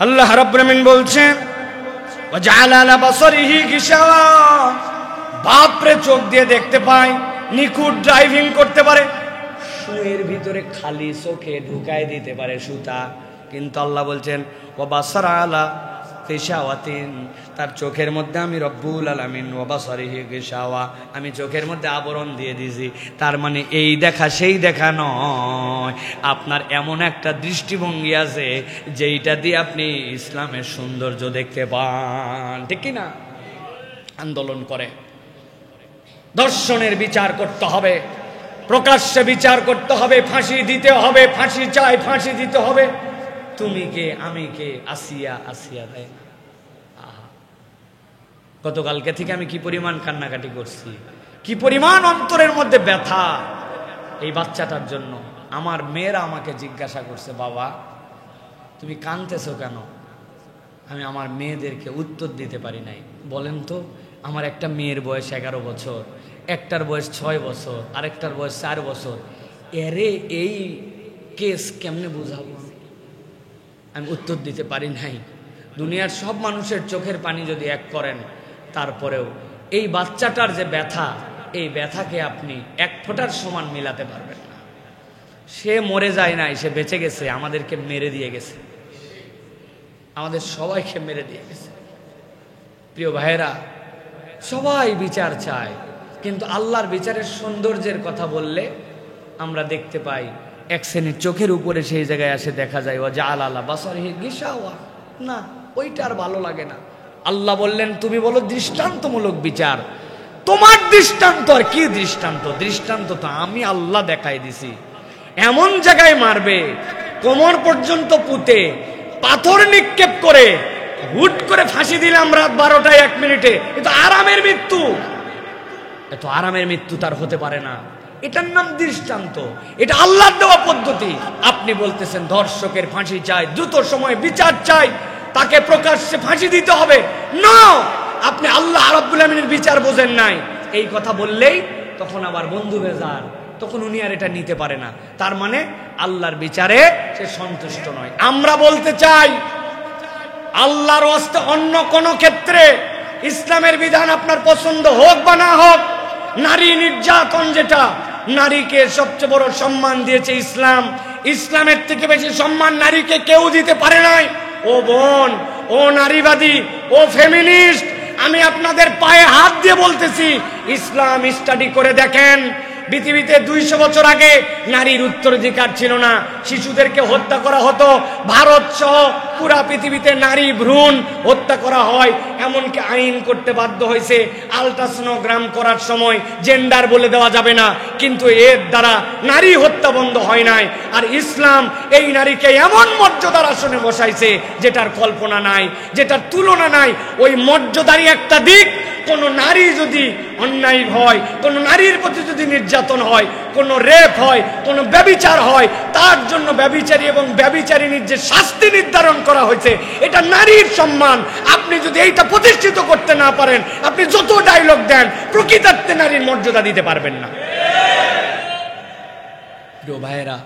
Speaker 1: আল্লাহ রাব্বুল আলামিন বলছেন, ওয়াজআলা আলা বাসারিহি গিশাওয়া, বাপরে চোখ দিয়ে দেখতে পায়, নিখুঁত ড্রাইভিং করতে পারে, শুয়ের ভিতরে খালি চোখে ঢুকায় দিতে পারে সুতা, কিন্তু আল্লাহ বলছেন ওয়া বাসারা আলা গিশাওয়াতিন, তার চোখের মধ্যে আমি রব্বুল আলামিন ওয়া বাসারিহি গিশাওয়া, আমি চোখের মধ্যে আবরণ দিয়ে দিয়েছি। তার মানে এই দেখা সেই দেখা নয়, আপনার এমন একটা দৃষ্টিভঙ্গি আছে যেইটা দিয়ে আপনি ইসলামের সৌন্দর্য দেখতে পান, ঠিক কি না? আন্দোলন করে দর্শনের বিচার করতে হবে, প্রকাশ্যে বিচার করতে হবে, ফাঁসি দিতে হবে, ফাঁসি চাই, ফাঁসি দিতে হবে। তুমি কে আমি কে, আসিয়া আসিয়া দেয়। গতকালকে থেকে আমি কি পরিমাণ কান্নাকাটি করছি, কি পরিমাণ অন্তরের মধ্যে ব্যথা এই বাচ্চাটার জন্য। আমার মেয়েরা আমাকে জিজ্ঞাসা করছে, বাবা তুমি কাঁদতেছো কেন? আমি আমার মেয়েদেরকে উত্তর দিতে পারি নাই। বলেন তো, আমার একটা মেয়ের বয়স 11 বছর, একটার বয়স 6 বছর, আরেকটার বয়স 4 বছর, এরে এই কেস কেমনে বুঝাবো? আমি উত্তর দিতে পারি নাই। দুনিয়ার সব মানুষের চোখের পানি যদি এক করেন, তারপরেও এই বাচ্চাটার যে ব্যথা, এই ব্যথাকে আপনি এক ফোঁটার সমান মিলাতে পারবেন না। সে মরে যায় নাই, সে বেঁচে গেছে, আমাদেরকে মেরে দিয়ে গেছে, আমাদের সবাইকে মেরে দিয়ে গেছে। প্রিয় ভাইয়েরা, সবাই বিচার চায়, কিন্তু আল্লাহর বিচারের সৌন্দর্যের কথা বললে আমরা দেখতে পাই এক শ্রেণীর চোখের উপরে সেই জায়গায় আসে দেখা যায় ওয়াজআলা আলা বাসারিহি গিশাওয়া, না ওইটা আর ভালো লাগে না। আল্লাহ বললেন তুমি বলো দৃষ্টান্তমূলক বিচার, তোমার দৃষ্টান্ত আর কি দৃষ্টান্ত? দৃষ্টান্ত তো আমি আল্লাহ দেখাই দিছি। এমন জায়গায় মারবে কোমর পর্যন্ত পুঁতে, পাথর নিক্ষেপ করে, হুট করে ফাঁসি দিলাম রাত 12টায় 1 মিনিটে, এ তো আরামের মৃত্যু। এত আরামের মৃত্যু তার হতে পারে না। এটার নাম দৃষ্টান্ত, এটা আল্লাহর দেওয়া পদ্ধতি। আপনি বলতেছেন ধর্ষকের ফাঁসি চাই, দ্রুত সময়ে বিচার চাই, তাকে প্রকাশ্যে ফাঁসি দিতে হবে। না, আপনি আল্লাহ রাব্বুল আমিনের বিচার বোঝেন নাই, এই কথা বললেই তখন আবার বন্ধু বেজার, তখন উনি আর এটা নিতে পারে না। তার মানে আল্লাহর বিচারে সে সন্তুষ্ট নয়। আমরা বলতে চাই, আল্লাহর ওয়াস্তে অন্য কোন ক্ষেত্রে ইসলামের বিধান আপনার পছন্দ হোক বা না হোক, নারী নির্যাতন, যেটা নারীকে সবচেয়ে বড় সম্মান দিয়েছে ইসলাম, ইসলামের থেকে বেশি সম্মান নারীকে কেউ দিতে পারে নাই। ও বোন, ও নারীবাদী, ও ফেমিনিস্ট, আমি আপনাদের পায়ে হাত দিয়ে বলতেছি, ইসলাম স্টাডি করে দেখেন। পৃথিবীতে 200 বছর আগে নারীর উত্তরাধিকার ছিল না, শিশুদেরকে হত্যা করা হতো। ভারত সহ পুরা পৃথিবীতে নারী ভ্রূণ হত্যা করা হয়, এমনকি আইন করতে বাধ্য হয়েছে আলট্রাসোনোগ্রাম করার সময় জেন্ডার বলে দেওয়া যাবে না, কিন্তু এর দ্বারা নারী হত্যা বন্ধ হয় নাই। আর ইসলাম এই নারীকে এমন মর্যাদার আসনে বসাইছে যেটার কল্পনা নাই, যেটার তুলনা নাই। ওই মর্যাদারই একটা দিক, কোন নারী যদি অন্যায় হয়, কোন নারীর প্রতি যদি নির্যাতন হয়, কোন রেপ হয়, কোন ব্যভিচার হয়, তার জন্য ব্যভিচারী এবং ব্যভিচারিণীর যে শাস্তি নির্ধারণ করা হয়েছে, এটা নারীর সম্মান। আপনি যদি এইটা প্রতিষ্ঠিত করতে না পারেন, আপনি যত ডায়লগ দেন, প্রকৃতার্থে নারীর মর্যাদা দিতে পারবেন না। প্রিয় ভাইয়েরা,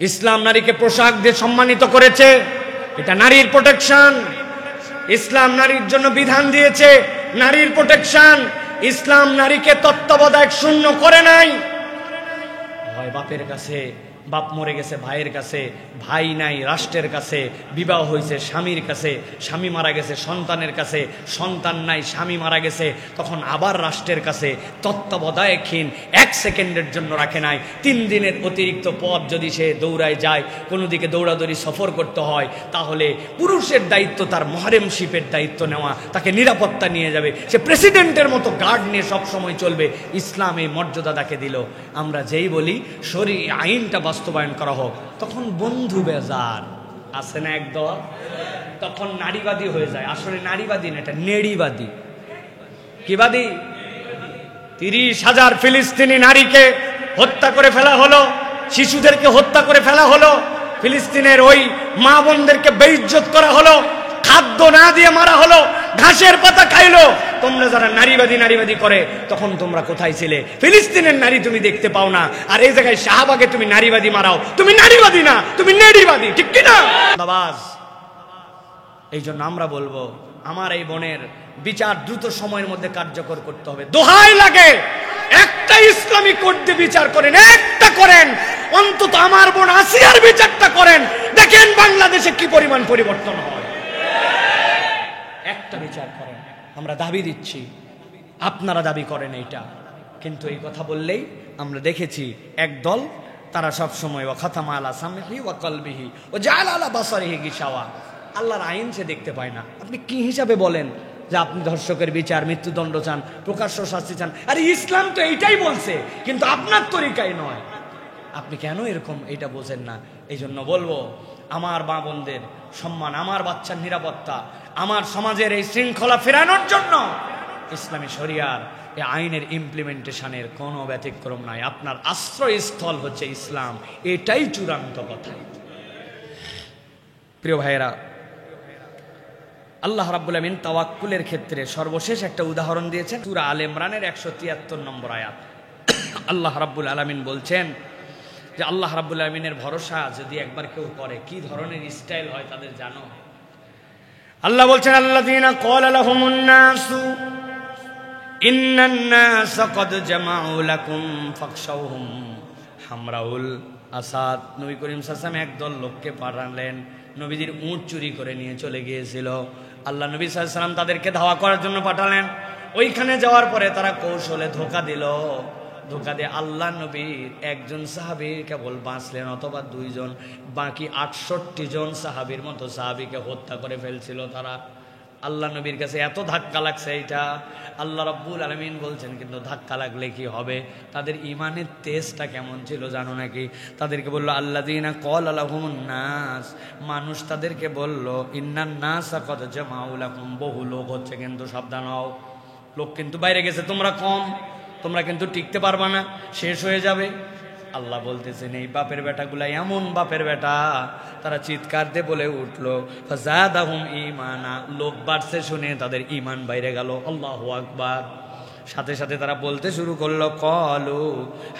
Speaker 1: ইসলাম নারীকে পোশাক দিয়ে সম্মানিত করেছে, এটা নারীর প্রোটেকশন। ইসলাম নারীর জন্য বিধান দিয়েছে নারীর প্রোটেকশন। ইসলাম নারীকে তত্ত্বাবধায়ক শূন্য করে নাই। হয় বাপের কাছে, বাপ মরে গেছে ভাইয়ের কাছে, ভাই নাই রাষ্ট্রের কাছে, বিবাহ হয়েছে স্বামীর কাছে, স্বামী মারা গেছে সন্তানের কাছে, সন্তান নাই স্বামী মারা গেছে, তখন আবার রাষ্ট্রের কাছে তত্ত্বাবধায়কহীন, 1 সেকেন্ডের জন্য রাখে নাই। 3 দিনের অতিরিক্ত পথ যদি সে দৌড়ায় যায়, কোনো দিকে দৌড়াদৌড়ি সফর করতে হয়, তাহলে পুরুষের দায়িত্ব তার মহরেমশিপের দায়িত্ব নেওয়া, তাকে নিরাপত্তা নিয়ে যাবে, সে প্রেসিডেন্টের মতো গার্ড নিয়ে সব সময় চলবে। ইসলাম এই মর্যাদা তাকে দিল। আমরা যেই বলি শরীয়ত আইনটা বাস্তবায়ন করা হোক, তখন বন্ধু বেজার আছে না একদল, তখন নারীবাদী হয়ে যায়। আসলে নারীবাদী না, এটা নেড়িবাদী। কিবাদী? 30,000 ফিলিস্তিনি নারীকে হত্যা করে ফেলা হলো, শিশুদেরকে হত্যা করে ফেলা হলো, ফিলিস্তিনের ওই মা বোনদেরকে বেইজ্জত করা হলো, খাদ্য না দিয়ে মারা হলো, ঘাসের পাতা খাইলো। তোমরা যারা নারীবাদী নারীবাদী করে, তখন তোমরা কোথায় ছিলে? ফিলিস্তিনের নারী তুমি দেখতে পাও না, আর এই জায়গায় শাহবাগে তুমি নারীবাদী মারাও, তুমি নারীবাদী না, তুমি নেড়িবাদী, ঠিক কিনা? এই জন্য আমরা বলবো আমার এই বোনের বিচার দ্রুত সময়ের মধ্যে কার্যকর করতে হবে। দোহাই লাগে একটা ইসলামী কোর্ট দিয়ে বিচার করেন, একটা করেন অন্তত, আমার বোন আসিয়ার বিচারটা করেন, দেখেন বাংলাদেশে কি পরিমাণ পরিবর্তন হয়। একটা বিচার করেন। আমরা দাবি দিচ্ছি, আপনারা দাবি করেন এইটা, কিন্তু এই কথা বললেই আমরা দেখেছি এক দল, তারা সব সময় ওয়া খাতামা আলা সামহি ওয়া কলবিহি ওয়া জাআলা আলা বাসারিহি গিশাওয়া, আল্লাহর আইন সে দেখতে পায় না। আপনি কি হিসাবে বলেন যে আপনি ধর্ষকের বিচার, মৃত্যুদণ্ড চান, প্রকাশ্য শাস্তি চান? আরে ইসলাম তো এইটাই বলছে, কিন্তু আপনার তরিকায় নয়। আপনি কেন এরকম এটা বোঝেন না? এই জন্য বলবো, আমার মা বোনদের সম্মান, আমার বাচ্চার নিরাপত্তা, আমার সমাজের এই শৃঙ্খলা ফেরানোর জন্য ইসলামী শরিয়ার এই আইনের ইমপ্লিমেন্টেশনের কোনো ব্যতিক্রম নাই। আপনার আশ্রয়স্থল হচ্ছে ইসলাম, এটাই চূড়ান্ত কথা। প্রিয় ভাইয়েরা, আল্লাহ রাব্বুল আমিন তাওয়াক্কুলের ক্ষেত্রে সর্বশেষ একটা উদাহরণ দিয়েছেন সূরা আলে ইমরানের 173 নম্বর আয়াত। আল্লাহ রাব্বুল আলামিন বলছেন যে আল্লাহ রাব্বুল আলামিনের ভরসা যদি একবার কেউ করে, কি ধরনের স্টাইল হয় তাদের জানো? আল্লাহ বলছেন, আল্লাযীনা ক্বালা লাহুমুন নাসু ইন্নান নাসা ক্বাদ জামাউ লাকুম ফাখশাউহুম হামরাউল আসাদ। নবী করিম সাল্লাল্লাহু আলাইহি ওয়াসাল্লাম একদল লোককে পাঠালেন, নবীজির উট চুরি করে নিয়ে চলে গিয়েছিল। আল্লাহ নবী সাল্লাল্লাহু আলাইহি ওয়াসাল্লাম তাদেরকে ধাওয়া করার জন্য পাঠালেন। ওইখানে যাওয়ার পরে তারা কৌশলে ধোঁকা দিল। ধোঁকা দিয়ে আল্লাহ নবীর একজন সাহাবী কেবল বাঁচলেন, অথবা 2 জন, বাকি 68 জন সাহাবীর মতো সাহাবীকে হত্যা করে ফেলছিল তারা। আল্লাহ নবীর কাছে এত ধাক্কা লাগছে এইটা। আল্লাহ রাব্বুল আলামিন বলছেন, কিন্তু ধাক্কা লাগলে কি হবে? তাদের ইমানের তেজটা কেমন ছিল জানো নাকি? তাদেরকে বললো আল্লাযীনা ক্বালা লাহুমুন নাস, মানুষ তাদেরকে বলল ইন্নান নাসা ক্বাদ জামাউ লাকুম, বহু লোক হচ্ছে কিন্তু সাবধান হও, লোক কিন্তু বাইরে গেছে, তোমরা কম, তোমরা কিন্তু টিকতে পারবা না, শেষ হয়ে যাবে। আল্লাহ বলতেছেন এই বাপের বেটাগুলা এমন বাপের বেটা, তারা চিৎকার দিয়ে বলে উঠলো ফাযাদাহুম ঈমানা, লোক বাড়ছে শুনে তাদের ঈমান বাইরে গেল। আল্লাহু আকবার। সাথে সাথে তারা বলতে শুরু করলো ক্বালু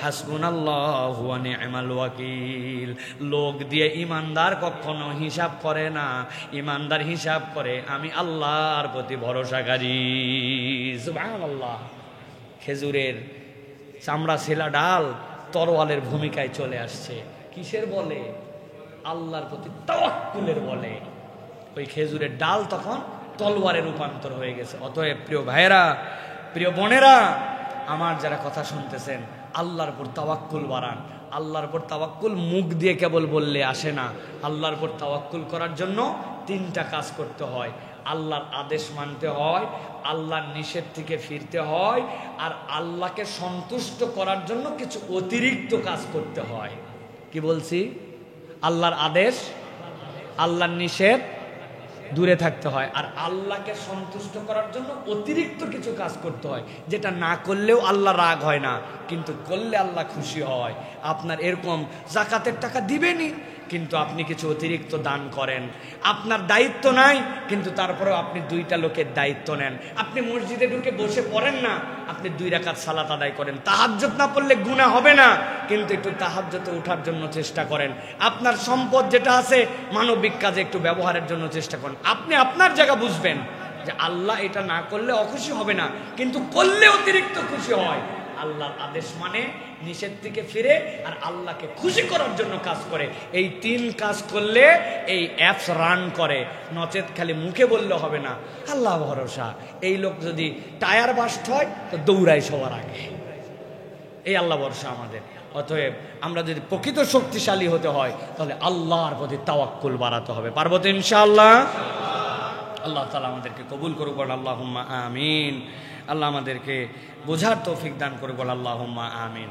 Speaker 1: হাসবুনাল্লাহু ওয়া নি'মাল ওয়াকিল। লোক দিয়ে ঈমানদার কখনো হিসাব করে না, ঈমানদার হিসাব করে আমি আল্লাহর প্রতি ভরসাকারী। সুবহানাল্লাহ। খেজুরের চামড়া ছেলা ডাল তরোয়ালের ভূমিকায় চলে আসছে। কিসের বলে? আল্লাহর প্রতি তাওয়াক্কুলের বলে। ওই খেজুরের ডাল তখন তলোয়ারে রূপান্তর হয়ে গেছে। অতএব প্রিয় ভাইয়েরা, প্রিয় বোনেরা, আমার যারা কথা শুনতেছেন, আল্লাহর উপর তাওয়াক্কুল বাড়ান। আল্লাহর উপর তাওয়াক্কুল মুখ দিয়ে কেবল বললে আসে না। আল্লাহর উপর তাওয়াক্কুল করার জন্য 3টা কাজ করতে হয়। আল্লাহর আদেশ মানতে হয়, আল্লাহর নিষেধ থেকে ফিরতে হয়, আর আল্লাহকে সন্তুষ্ট করার জন্য কিছু অতিরিক্ত কাজ করতে হয়। কি বলছি? আল্লাহর আদেশ, আল্লাহর নিষেধ, দূরে থাকতে হয়, আর আল্লাহকে সন্তুষ্ট করার জন্য অতিরিক্ত কিছু কাজ করতে হয়, যেটা না করলেও আল্লাহ রাগ হয় না, কিন্তু করলে আল্লাহ খুশি হয়। আপনার এরকম যাকাতের টাকা দিবেনই, কিন্তু আপনি কিছু অতিরিক্ত দান করেন। আপনার দায়িত্ব নাই, কিন্তু তারপরেও আপনি 2টা লোকের দায়িত্ব নেন। আপনি মসজিদে ঢুকে বসে পড়েন না, আপনি 2 রাকাত সালাত আদায় করেন। তাহাজ্জুদ না পড়লে গুনাহ হবে না, কিন্তু একটু তাহাজ্জুদে ওঠার জন্য চেষ্টা করেন। আপনার সম্পদ যেটা আছে মানবিক কাজে একটু ব্যবহারের জন্য চেষ্টা করেন। আপনি আপনার জায়গা বুঝবেন যে আল্লাহ এটা না করলে অখুশি হবে না, কিন্তু করলে অতিরিক্ত খুশি হয়। আল্লাহর আদেশ মানে, নিষেধ থেকে ফিরে, আর আল্লাহকে খুশি করার জন্য কাজ করে। এই 3 কাজ করলে এই অ্যাপস রান করে, নচেত খালি মুখে বললে হবে না আল্লাহ ভরসা। এই লোক যদি টায়ার বাস্ট হয় তো দৌড়ায় সবার আগে। এই আল্লাহ ভরসা আমাদের। অতএব আমরা যদি প্রকৃত শক্তিশালী হতে হয়, তাহলে আল্লাহর প্রতি তাওয়াক্কুল বাড়াতে হবে। পারবো তো ইনশাআল্লাহ? আল্লাহ তাআলা আমাদেরকে কবুল করুক, আল্লাহুম্মা আমিন। আল্লাহ আমাদেরকে বোঝার তৌফিক দান করুক, আল্লাহুম্মা আমিন।